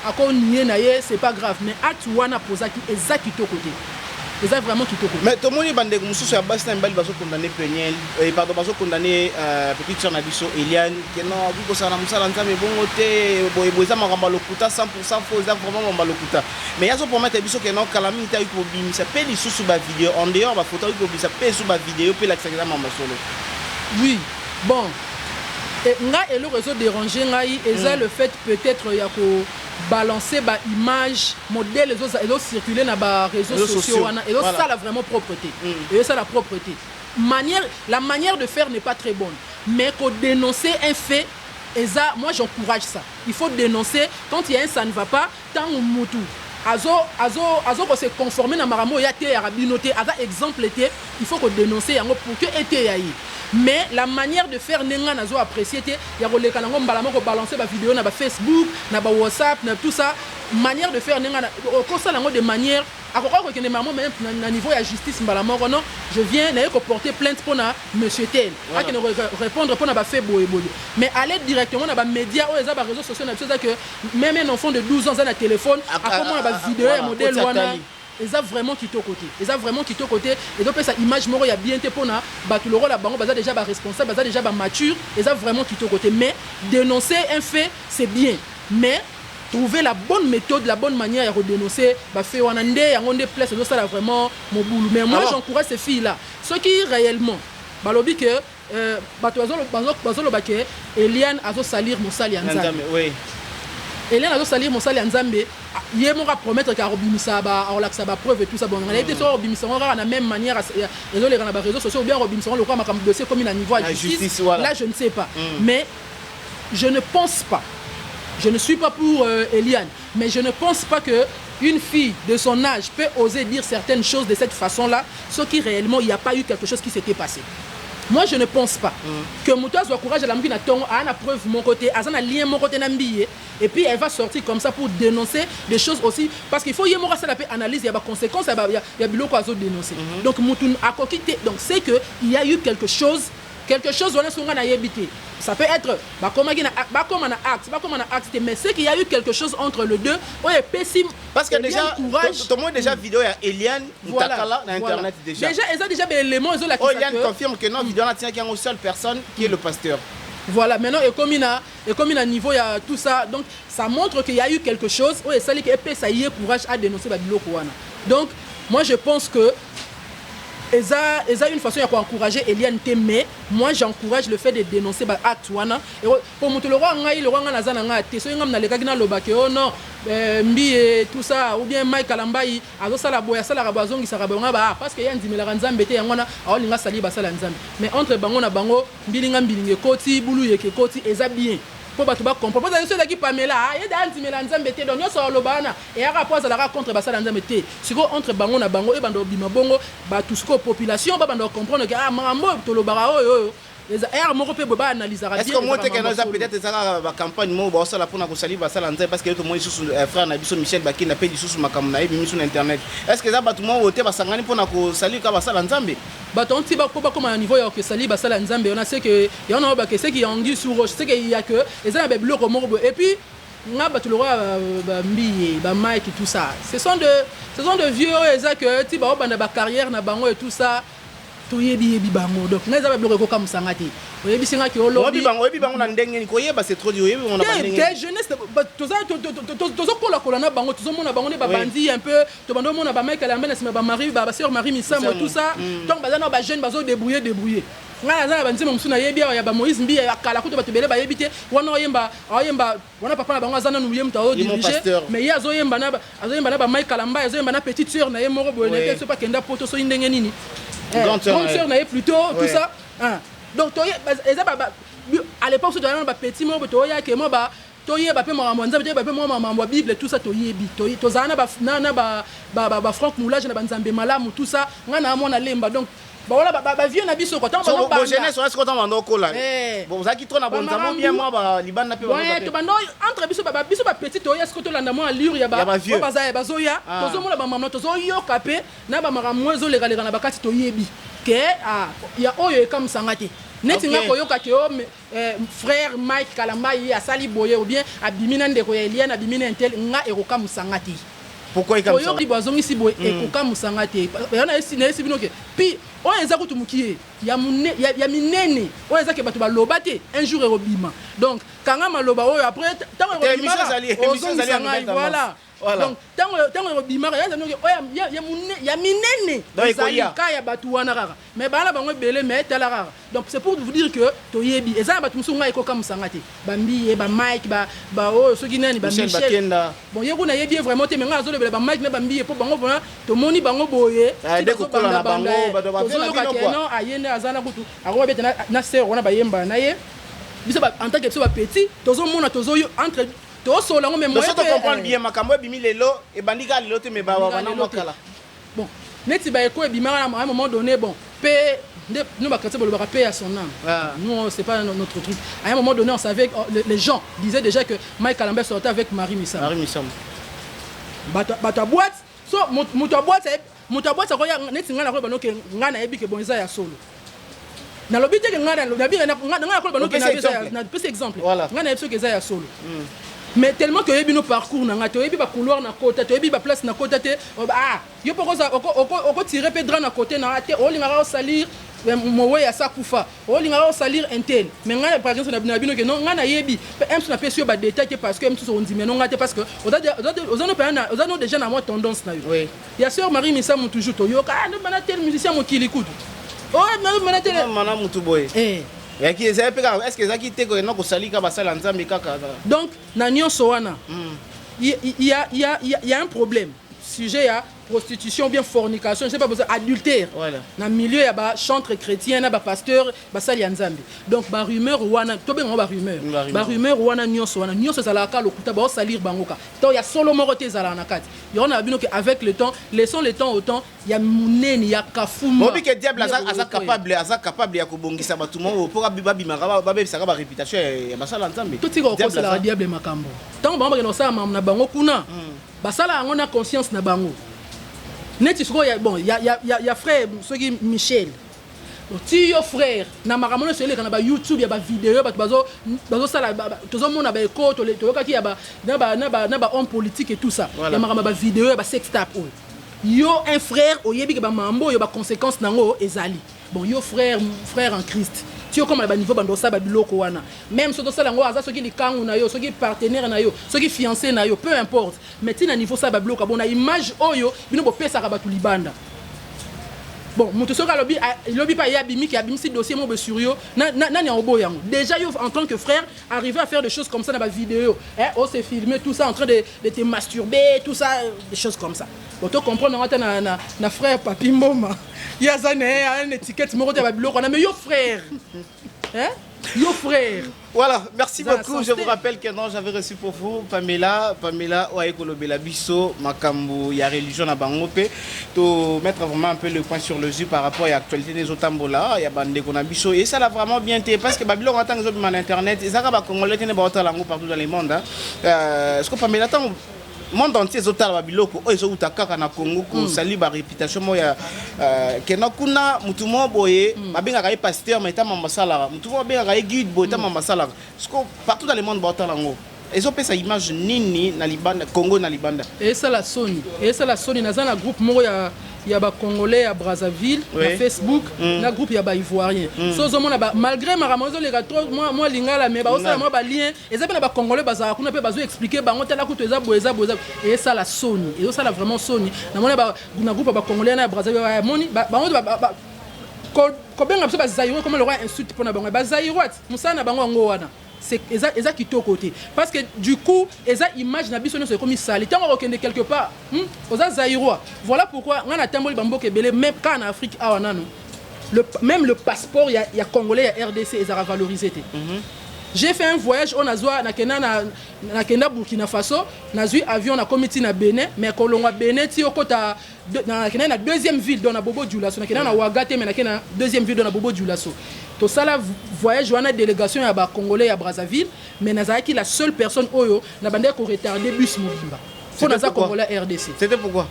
ako nier na ye c'est pas grave mais acte wana posaki ezaki to côté eza vraiment kitoko mais to moni bande mususu ya basi na mbali baso condamner Peniel pardon baso condamner petite sœur na biso Eliane que non biko sana musala nzambe bongo te boyeza makamba lokuta 100% faux eza vraiment makamba lokuta mais yazo promettre biso que non calamité ta ko bimisa pe lisusu ba vidéo en dehors ba photo ko bimisa pe sous ba vidéo pe la sekeza mamba solo oui bon et nga et le réseau déranger ngai eza le fait peut-être ya ko balancer ba image modèle les autres circuler na ba réseaux sociaux et ça la vraiment propreté et ça la propreté la manière de faire n'est pas très bonne mais qu'on dénoncer un fait et ça moi j'encourage ça il faut dénoncer quand il y a un ça ne va pas tant mutu azo se conformer na maramo ya te ya rabinoté aza exemple te il faut que dénoncer yango pour que été yayi mais la manière de faire nenga nazo apprécier te ya koleka nango mbala moko balancer ba vidéo na ba Facebook na ba WhatsApp na tout ça manière de faire nenga okosala nango de manière akoko ko kende maramo même na niveau ya justice mbala moko non je viens na ko porter plainte pour na monsieur tel a que répondre pour na ba fait boye mais aller directement na ba médias ou les réseaux sociaux na chose que même un enfant de 12 ans a un téléphone à comment na ba vidéo ya modèle wana ils ont vraiment quitté au côté. Ils ont vraiment quitté au côté. Et donc, ça image, il y a bien été pour nous. Le rôle, ils ont déjà responsable, ils ont déjà mature. Ils ont vraiment quitté au côté. Mais dénoncer un fait, c'est bien. Mais trouver la bonne méthode, la bonne manière de dénoncer, fait on a des places, ça là vraiment mon boulot. Mais moi, j'encourage ces filles-là. Ceux qui réellement, balobi que, Eliane a salir mon sali oui. Eliane a salir mon sali Nzambe. Il y a promettre qu'à Robimisa ba preuve et tout ça bon en réalité sur Robimisa on a la même manière les réseaux sociaux ou bien Robimisa le quoi ma comme dossier comme il a niveau à justice voilà. Là je ne sais pas mais je ne pense pas je ne suis pas pour Eliane mais je ne pense pas que une fille de son âge peut oser dire certaines choses de cette façon là ce qui réellement il n'y a pas eu quelque chose qui s'était passé. Moi, je ne pense pas que Moutoua soit courage à la mouille à la preuve mon côté, à un lien mon côté n'ambié, et puis elle va sortir comme ça pour dénoncer des choses aussi, parce qu'il faut y avoir ça analyse, il y a des conséquences, il y a des à dénoncer. Donc Moutoun a coquité, donc c'est que il y a eu quelque chose on a souvent habité. Ça peut être comme un acte, mais c'est qu'il y a eu quelque chose entre les deux. Ouais, pessim. Parce que déjà, tout le monde déjà vidéo à Eliane, voilà, dans internet déjà. Déjà, ils ont déjà des éléments, ils ont la Eliane confirme que non, vidéo là tient qu'il y a une seule personne qui est le pasteur. Voilà, maintenant et comme il a niveau il y a tout ça, donc ça montre qu'il y a eu quelque chose. Ouais, ça dit que ça y est courage à dénoncer Babilo Kouana. Donc moi je pense que ils ont une façon d'encourager Eliane mais moi j'encourage le fait de dénoncer l'acte et pour monter le roi nazana te so ngam na lekaki na lobake oh non mbi tout ça ou bien Mike Kalambai azo sala boya sala rabazongi sala bonga ba parce que yandimela nzambe te yangwana aolinga sali ba sala nzambe mais entre bango na bango mbilinga mbilinge koti bulu yeke koti eza bien pour bato ba comprendre parce que ceux qui pamela et d'antimela nzambe te donc yo lo bana et à rapport à la contre ba sala nzambe te siko entre bango na bango e bando bima bongo ba tout ce population ba bando comprendre que ah mambo to lo bara oyo les air moko pe ba analyser bien. Est-ce que moi te kana peut-être ça ba campagne mo ba sala pour na ko sali ba sala nzambe parce que tout moi sous frère na biso Michel Bakina pe di sous makamna e bimi sur internet. Est-ce que ça ba tout moi wote ba sangani pour na ko sali ka ba sala nzambe? Baton ti ba ko ba comme à niveau ya que sali ba sala nzambe on a sait que y en a ba que c'est qui anguille sur roche c'est qu'il y a que les a ba bloc moko et puis nga ba tout le roi ba mbi ba Mike et tout ça. Ce sont de vieux eza que ti ba ba carrière na bango et tout ça. Toyebi bango donc nga za ba bloc ko comme sangati. Oyebi singa ki olobi bango na ndenge ni koyeba c'est trop dur oyebi on a pas ndenge. Que jeunesse tozo kola na bango tozo mona bango ne ba bandi un peu to bando mona ba Mike Kalambe na sima ba Marie ba sœur Marie Misamo tout ça donc ba na ba jeune bazo débrouiller nga za ba nzima musuna yebi ya ba Moïse Mbi ya kala ko to ba tebele ba yebite wana oyemba wana papa na bango azana nu yemta o diriger mais ya zo yemba na ba Mike Kalamba zo yemba na petite sœur na ye moko boye ne ke so pas kenda poto so ndenge nini grande sœur na ye plutôt tout ça donc à l'époque tu dois ba petit mo to ya ke mo ba toyeba pe makambo nzambe toyeba pe makambo Bible tout ça toyebi tozana ba Franck Moulage na banzambe malamu tout ça nga na mona lemba donc voilà ba vieux na biso ko tant ba jeunesse est-ce que tant bando kola bon ça qui trop na bon nzambe bien moi ba libana pe ouais to bando entre biso ba petit to est-ce que to landa mo allure ya ba ba zoya tozo mona ba maman tozo yoka pe na ba makambo ezo lega na ba kati toyebi ke ya oyo comme sangati neti nga koyoka ke frère Mike Kalamba ya sali boye ou bien abimina ndeko ya Eliane abimina intel nga eroka musangati pourquoi comme ça oyo bazongi si boye ekoka musangati yana esi binoke puis on eza kutumukie ya minene on eza ke bato baloba te un jour erobima donc kanga maloba oyo après tant erobima voilà donc tant erobima ya minene ezalika ya bato wana kaka mais bana bango ebele mais tala kaka donc c'est pour vous dire que toyebi eza bato musu ngai ekoka musangati bambi ba Mike ba oyo soki nani ba Michel bon yeku na yebi vraiment te mais nga azolebela ba Mike na bambi po bango bona to moni bango boye dekokola na bango bato ba non ayende azana kutu akoba beta na sœur wana ba yemba na ye biso en tant que biso ba petit tozo mona tozo yo entre to solo mais moi je comprends bien makambo bimi lelo et bandika lelo te me ba wana mokala bon neti ba eko ebima à un moment donné bon pe nous chrétiens le paix à son âme. Nous c'est pas notre truc. À un moment donné on savait les gens disaient déjà que Mike Lambert sortait avec Marie Missam. Marie Missam. Bata boîte so moto boîte ça koya neti ngana ko banoke ngana yebi ke bonza ya solo. Na lobi te ngana ngana ko banoke na petit exemple. Ngana yebi ke za ya solo. Mais tellement que yebi no parcours na ngato yebi ba couloir na côté to yebi ba place na côté te yo poko oko tirer pedra na côté na te o linga salir mowe ya sakufa o linga salir intel mais ngana par exemple na bino que non ngana yebi même na pesio ba détail parce que même tout on dit mais non ngate parce que aux déjà na moi tendance na yo. Ya sœur Marie Missam toujours to yo ka no bana tel musicien mo kili kudu. Oh non bana tel mana mutu boy. Est-ce que Zaki te ko no salika basala nzambe kaka. Donc na nyonso wana il y a un problème. Sujet à prostitution bien fornication, je sais pas besoin adultère. Voilà. Dans le milieu il y a ba chantre chrétien, na ba pasteur, ba sali nzambe. Donc ba rumeur wana, to ben ba rumeur. Ba rumeur wana nyonso ça la ka lokuta ba salir bangoka. Donc il y a solo morote za la na kati. Il y en a bino que avec le temps, laissons le temps au temps, il y a muneni, il y a kafuma. Mobi que diable asa capable ya kobongisa batumo pour biba bimara ba bisa ba réputation ya basala nzambe. Tout tiko ko la diable makambo. Tant ba ba no sa na bango kuna. Basala on a conscience na bango. Neti siko ya bon ya frère ceux qui Michel. Ti yo frère na maramono sele kana ba YouTube ya ba vidéo ba bazo sala tozo mona ba eko to kaki ya ba na ba homme politique et tout ça. Ya marama ba vidéo ya ba sex tape. Yo un frère oyebi ke ba mambo yo ba conséquences nango ezali. Bon yo frère en Christ. Tu comme à niveau bandosa ba biloko wana même soto sala ngo aza soki likangu na yo soki partenaire na yo soki fiancé na yo peu importe mais tina niveau ça ba biloko bona image oyo bino bo pesa ka batu libanda bon moto soka lobi pa ya bimi ki abimisi dossier mo be sur yo na ni obo yango déjà yo en tant que frère arriver à faire des choses comme ça dans ba vidéo on s'est filmé tout ça en train de te masturber tout ça des choses comme ça bon tu comprends na frère Papi Mboma ya zane une étiquette mo te ba biloko na mais yo frère yo frère. Voilà, merci beaucoup. Je vous rappelle que non, j'avais reçu pour vous Pamela Oaekolobela Bisso, Makambu, il y a religion à Bangope, pour mettre vraiment un peu le point sur le jus par rapport à l'actualité des Otambola, il y a Bandé Konabisso, et ça l'a vraiment bien été parce que Babylone en tant que sur internet, et ça va Congolais tenir partout dans le monde. Est-ce que Pamela tant monde entier zotal babiloko o ezo utaka na Congo ko sali ba réputation mo ya kena kuna mutumo boye babenga ka pasteur mais ta mambasala mutumo benga ka guide boye ta mambasala partout dans le monde ba otalango ezo pesa image nini na libanda Congo na libanda et ça la Sony na zana groupe mo ya ba Congolais à Brazzaville na Facebook na groupe ya ba Ivoirien so zo mona malgré maramozo les trop moi lingala mais ba osala moi ba lien eza pe na ba Congolais baza kuna pe bazo expliquer bango tala kuto eza boeza et ça la Sony et ça la vraiment Sony na mona ba na groupe ba Congolais na Brazzaville ba moni ba ko benga ba zairo comme le roi insulte pona bango ba zairo musana bango ngo wana c'est exact qui to côté parce que du coup exact image na biso c'est comme ça tant on okende quelque part aux zaïrois voilà pourquoi on a tamboli bamboke belé même quand en Afrique awanano même le passeport il y a congolais il y a RDC ils a valorisé. J'ai fait un voyage on a zoa na kenda Burkina Faso na zui avion na comité na Bénin mais kolongwa Bénin ti okota na deuxième ville dans na Bobo Dioulasso na kena na Ouagaté mais na kena deuxième ville dans na Bobo Dioulasso to sala voyage wana délégation ya ba Congolais à Brazzaville mais nazaki la seule personne oyo na bande ko retarder bus mobimba faut naza Congolais RDC. C'était pourquoi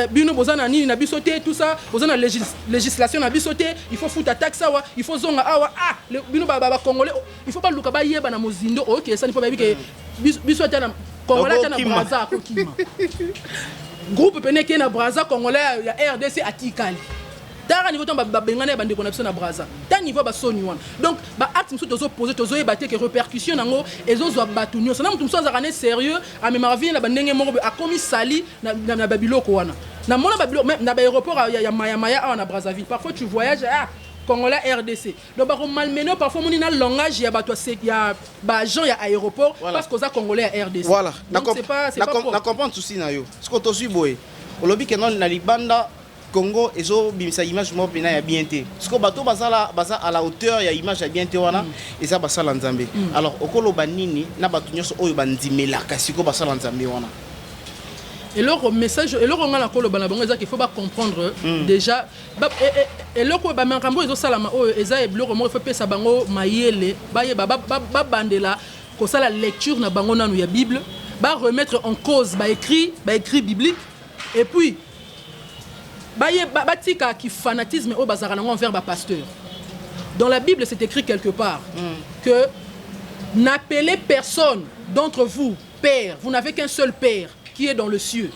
bino bozana nini na bisoté tout ça bozana législation na bisoté il faut foutre taxe awa il faut zonga awa bino ba Congolais il faut pas luka ba yeba na mozindo OK ça il faut ba que bisoté na Congolais na Brazza kokima groupe peneke na Brazza Congolais ya RDC atikali tara niveau tomba bengana bande ko na biso na Brazza ta niveau ba soni wana donc ba acte mso tozo poser tozo ebate que répercussion nango ezozo batunyo sana mutu mso azakane sérieux a même revient na bandenge moko a commis sali na babiloko wana na mona babiloko même na ba aéroport ya Maya na Brazzaville parfois tu voyages Congolais RDC donc ba malmené parfois moni na langage ya bato ya ba agent ya aéroport parce que za Congolais RDC voilà c'est pas na comprendre souci na yo ce que to suis boy olobi que non na libanda Congo ezo bimisa image mo pena ya bien té parce que bato basala à la hauteur ya image ya bien té wana eza basala nzambe alors okolo banini na bato nyonso oyo bandimela kasi ko basala nzambe wana et leur message et leur ngala kolo bana bango qu'il faut pas comprendre déjà et leur ko ba makambo ezo salama oyo eza eblo mo faut pesa bango mayele ba bandela ko sala lecture na bango nanu ya Bible ba remettre en cause ba écrit biblique et puis batika qui fanatisme au bazar envers ba pasteur. Dans la Bible c'est écrit quelque part que n'appelez personne d'entre vous père, vous n'avez qu'un seul père qui est dans le cieux.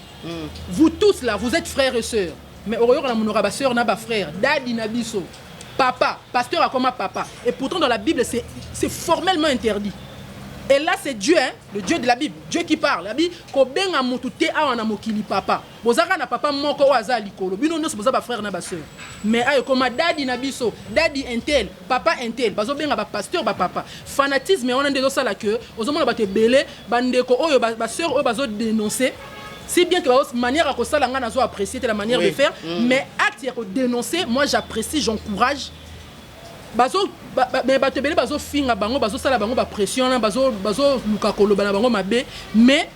Vous tous là, vous êtes frères et sœurs. Mais au na monora ba sœur na ba frère, dadi na biso, papa, pasteur a comme papa. Et pourtant dans la Bible c'est formellement interdit. Et là c'est Dieu, hein, le Dieu de la Bible, Dieu qui parle. La Bible ko benga mutu te awana mokili papa. Bozaka na papa moko waza likolo. Bino nyonso boza ba frère na ba sœur. Mais ayo koma dadi na biso, dadi intel, papa intel, bazo benga ba pasteur ba papa. Fanatisme on ndezo sala que ozomona ba te belé bandeko oyo ba sœur oyo bazo dénoncer. Si bien que la manière à ça nga nazo apprécier la manière de faire, mais acte ya ko dénoncer, moi j'apprécie, j'encourage. Bazo mais bato belé bazo finga bango bazo sala bango ba pression bazo luka koloba na bango mabe mais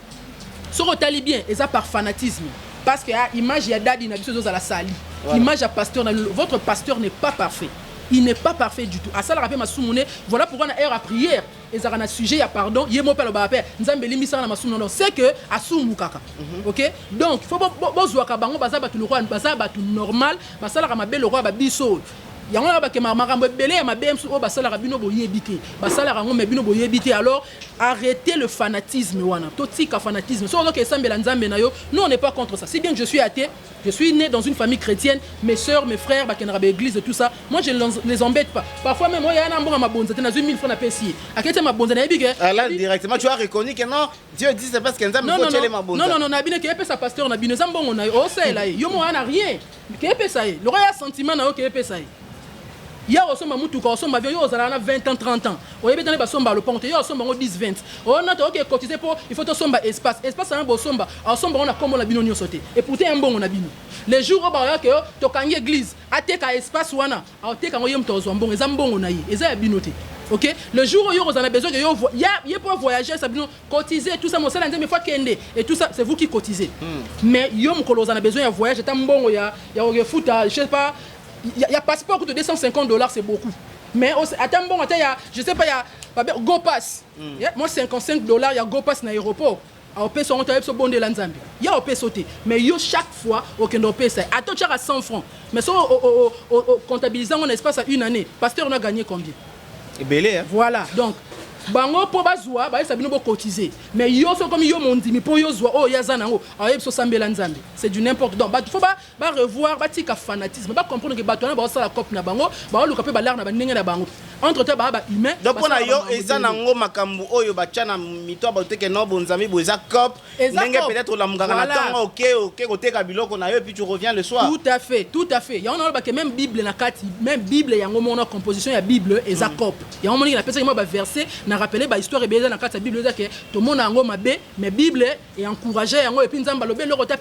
ce retali bien et ça par fanatisme parce que image ya dadi na biso zo la sali image ya pasteur votre pasteur n'est pas parfait, il n'est pas parfait du tout à ça la rappel masumune voilà pourquoi na heure à prière et ça na sujet ya pardon yemo pelo ba paix nzambe limisa na masumune non c'est que asumu kaka OK donc faut bozwa ka bango baza batu le roi baza batu normal basala ka mabe le roi ba biso yango ba ke makambo belé ya mabem o basala ka bino boyebité basala ka ngombe bino boyebité alors arrêtez le fanatisme wana totika fanatisme so que sambela nzambe na yo nous on n'est pas contre ça si bien que je suis athée je suis né dans une famille chrétienne mes sœurs mes frères ba kenra ba église tout ça moi je ne les embête pas parfois même moi ya na mbonga mabonza te na 1000 francs na pesi akete mabonza na yebike là directement tu as reconnu que non Dieu dit c'est parce que nzambe faut tele mabonza non na bine ke pesa pasteur na bine zambongo na yo ça là yo mo ana rien ke pesa le roi a sentiment na yo ke pesa ya osomba mutuka osomba avion yo ozala na 20 ans 30 ans oyebi tane basomba le ponte yo osomba ngo 10 20 on a OK cotiser pour il faut to somba espace na bosomba osomba on a comme la bino nyo sauter et pourtant un bon na bino les jours au ba que to kangi église ateka espace wana ateka ngo yem to zo mbongo eza mbongo na yi eza ya binoté OK le jour où yo a besoin que yo ya pour voyager ça bino cotiser tout ça mo sala nzembe fois kende et tout ça c'est vous qui cotisez mais yo mkolo a besoin ya voyage ta mbongo ya refuta je sais pas. Il y a passeport coûte $250 c'est beaucoup mais attends bon attends il y a je sais pas il y a Go Pass moi $55 il y a Go Pass dans l'aéroport au peso on t'a bon de l'Anzambe il y a au peso mais yo chaque fois au kendo pesa attends tu as 100 francs mais so comptabilisant on espace à une année pasteur on a gagné combien et belé hein voilà donc bango po bazwa ba sabino bo cotiser mais yo so comme yo mondimi po yo zwa o yazana ngo ayeb so sambela nzambe c'est du n'importe donc ba faut ba revoir ba tika fanatisme ba comprendre que ba tona ba sala cop na bango ba luka pe ba lar na ba ndenge na bango entre temps ba humain donc on a yo ezana ngo makambu oyo ba tchana mito ba teke no bonzami bo eza cop ndenge peut-être la munganga na tango OK côté ka biloko na yo puis tu reviens le soir tout à fait ya on a ba que même Bible na kati même Bible yango mona composition ya Bible eza cop ya on moni na pesa mo ba verset rappeler ba histoire ebeza na kati ya Bible que to mona ngo mabe mais Bible et encourager yango et puis nzamba lobe loko ta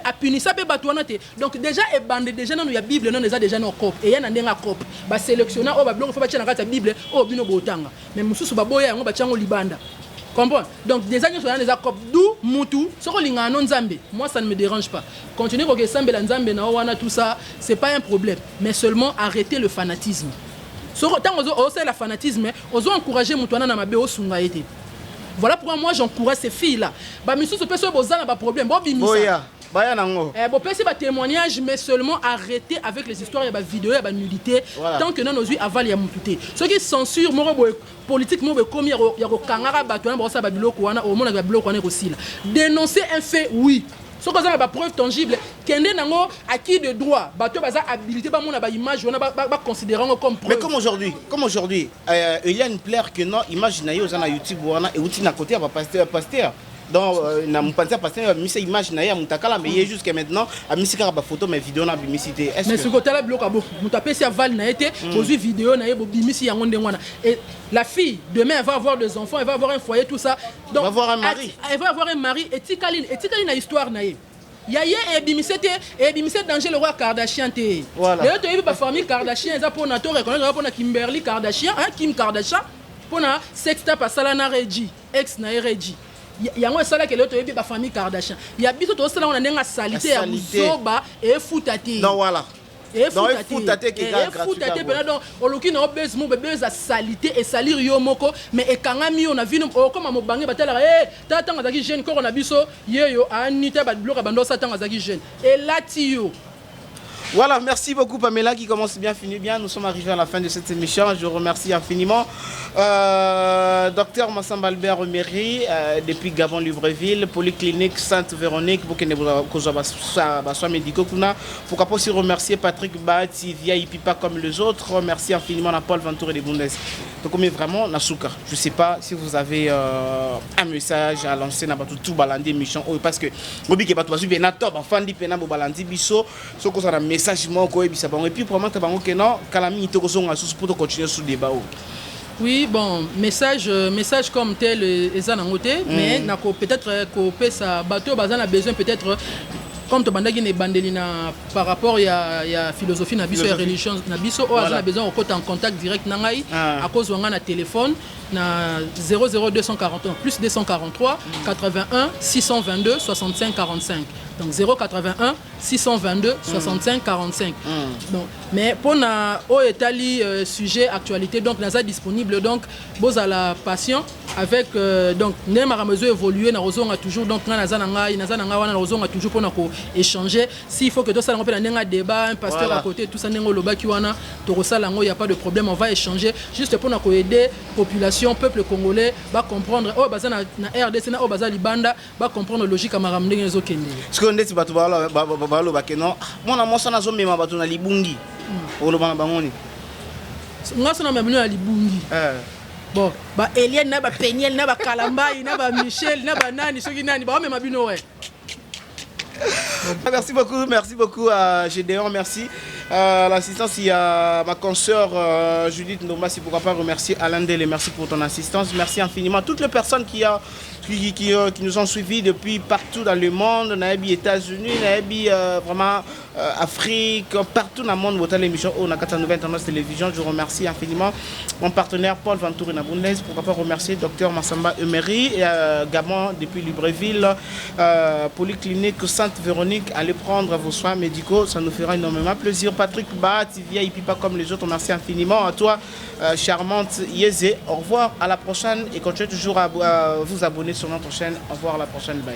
a punisa pe bato wana te donc déjà e bande déjà non ya Bible non déjà na cop et ya na ndenga cop ba sélectionner o ba bloko fa ba tia na kati ya Bible o bino botanga mais mususu ba boya yango ba tiango libanda comprends donc des années sur des cop d'où mutu soko linga non nzambe moi ça ne me dérange pas continuer ko ke sambela nzambe na wana tout ça c'est pas un problème mais seulement arrêter le fanatisme. C'est la fanatisme, ils ont encouragé Moutouana na mabe osunga été. Voilà pourquoi moi j'encourage ces filles là. Ba misu se peso bozana ba problème, bo bimisa. Baya nango. Bo pesi ba témoignage mais seulement arrêter avec les histoires et ba vidéo et ba nudité tant que non ozui aval ya mututé. Ceux qui censurent mo politique mo be komi ya ko kangara ba tona ba sa ba biloko wana au monde ba biloko wana ko sila. Dénoncer un fait oui. Ce que vous avez preuve tangible, kende nango acquis de droit, bateau baza habilité ba mona ba image on ba considérant comme preuve. Mais comme aujourd'hui, il y a une plaire que non image na yo na YouTube wana et outi na côté ba pasteur. Donc na mpanza pasteur mi image na ya mutakala mais il jusqu'à maintenant a mi sikara ba photo mais vidéo na bimicité. Est-ce mais ce côté là bloc abo mutapé si aval na été aujourd'hui vidéo na yebo bimisi yango ndengwana et la fille demain elle va avoir des enfants, elle va avoir un foyer tout ça. Donc elle va avoir un mari. Elle va avoir un mari et tikali na histoire na ye. Yaye et bimisé danger le roi Kardashian té. Voilà. D'ailleurs tu as vu ma famille Kardashian ça pour na to reconnaître pour na Kimberly Kardashian hein Kim Kardashian pour na sexta pasala na Reggie ex na Reggie. Yango sala que l'autre ba famille Kardashian. Ya biso to sala on a nenga salité ya musoba et futati. Donc voilà. Et futate qui est gratuit. Donc oloki na obese mo bebe za salité et salir yo moko mais ekangami on a vu comme mo bangi batala tata ngazaki jeune ko na biso yeyo anita ba bloka bando sa tanga zaki jeune et là tio. Voilà, merci beaucoup Pamela qui commence bien, finit bien. Nous sommes arrivés à la fin de cette émission. Je vous remercie infiniment. Docteur Massamba Albert Omery, depuis Gabon-Libreville, Polyclinique Sainte-Véronique, pour que nous soient médicaux. Pourquoi pas aussi remercier Patrick Bati, via Ipipa comme les autres. Merci infiniment à Paul Ventour et les Bundes. Donc, on est vraiment Nasuka. Je ne sais pas si vous avez un message à lancer dans tout balandi émission. Parce que, Gobi qui est pas tout, bien top, enfin, dit Pena Balandi Bisso, ce qu'on a message et puis pour moi que non Kalami pour continuer sous débat. Oui, bon, message comme tel est côté, mais peut-être que ça bateau bazan a besoin peut-être comme tu bandagi ne bandelina par rapport ya philosophie na biso ya religion na biso o a besoin en contact direct na ngai à cause wanga na téléphone na 00241 plus 243 81 622 65 45 donc 081 622 65 45 donc mais pour na o etali sujet actualité donc naza disponible donc boza la patient avec donc nemara mesure évoluer na rozonga toujours donc naza na ngai wana na rozonga toujours pour na ko échanger s'il faut que tout ça on peut na débat un pasteur à côté tout ça nengo lobaki wana to rosala ngo y a pas de problème on va échanger juste pour na ko aider population peuple congolais va comprendre oh baza na RDC na oh baza libanda va comprendre logique amara ndenge zo kende ce que ndeti bato ba lo bakeno mona mosa na zo mema bato na libungi olo bana bangoni ngaso na mabino na libungi bon ba Eliane na ba Peniel na ba Kalambai na ba Michel na ba nani soki nani ba mema bino ouais. Merci beaucoup à Gédéon, merci. L'assistance, il y a ma consoeur Judith Noma, si pourquoi pas remercier Alain Dele, merci pour ton assistance, merci infiniment à toutes les personnes qui nous ont suivis depuis partout dans le monde, Naïbi États-Unis, Naïbi vraiment Afrique, partout dans le monde, votre l'émission au Nakata Nouvelle Tendance Télévision. Je remercie infiniment mon partenaire Paul Ventour et Nabundes, pourquoi pas remercier Dr Massamba Emery et Gabon depuis Libreville, Polyclinique Sainte-Véronique, allez prendre vos soins médicaux, ça nous fera énormément plaisir. Patrick Bat, via Ipipa comme les autres, merci infiniment à toi, charmante Yézé. Au revoir, à la prochaine et continuez toujours à vous abonner sur notre chaîne. Au revoir, à la prochaine, bye.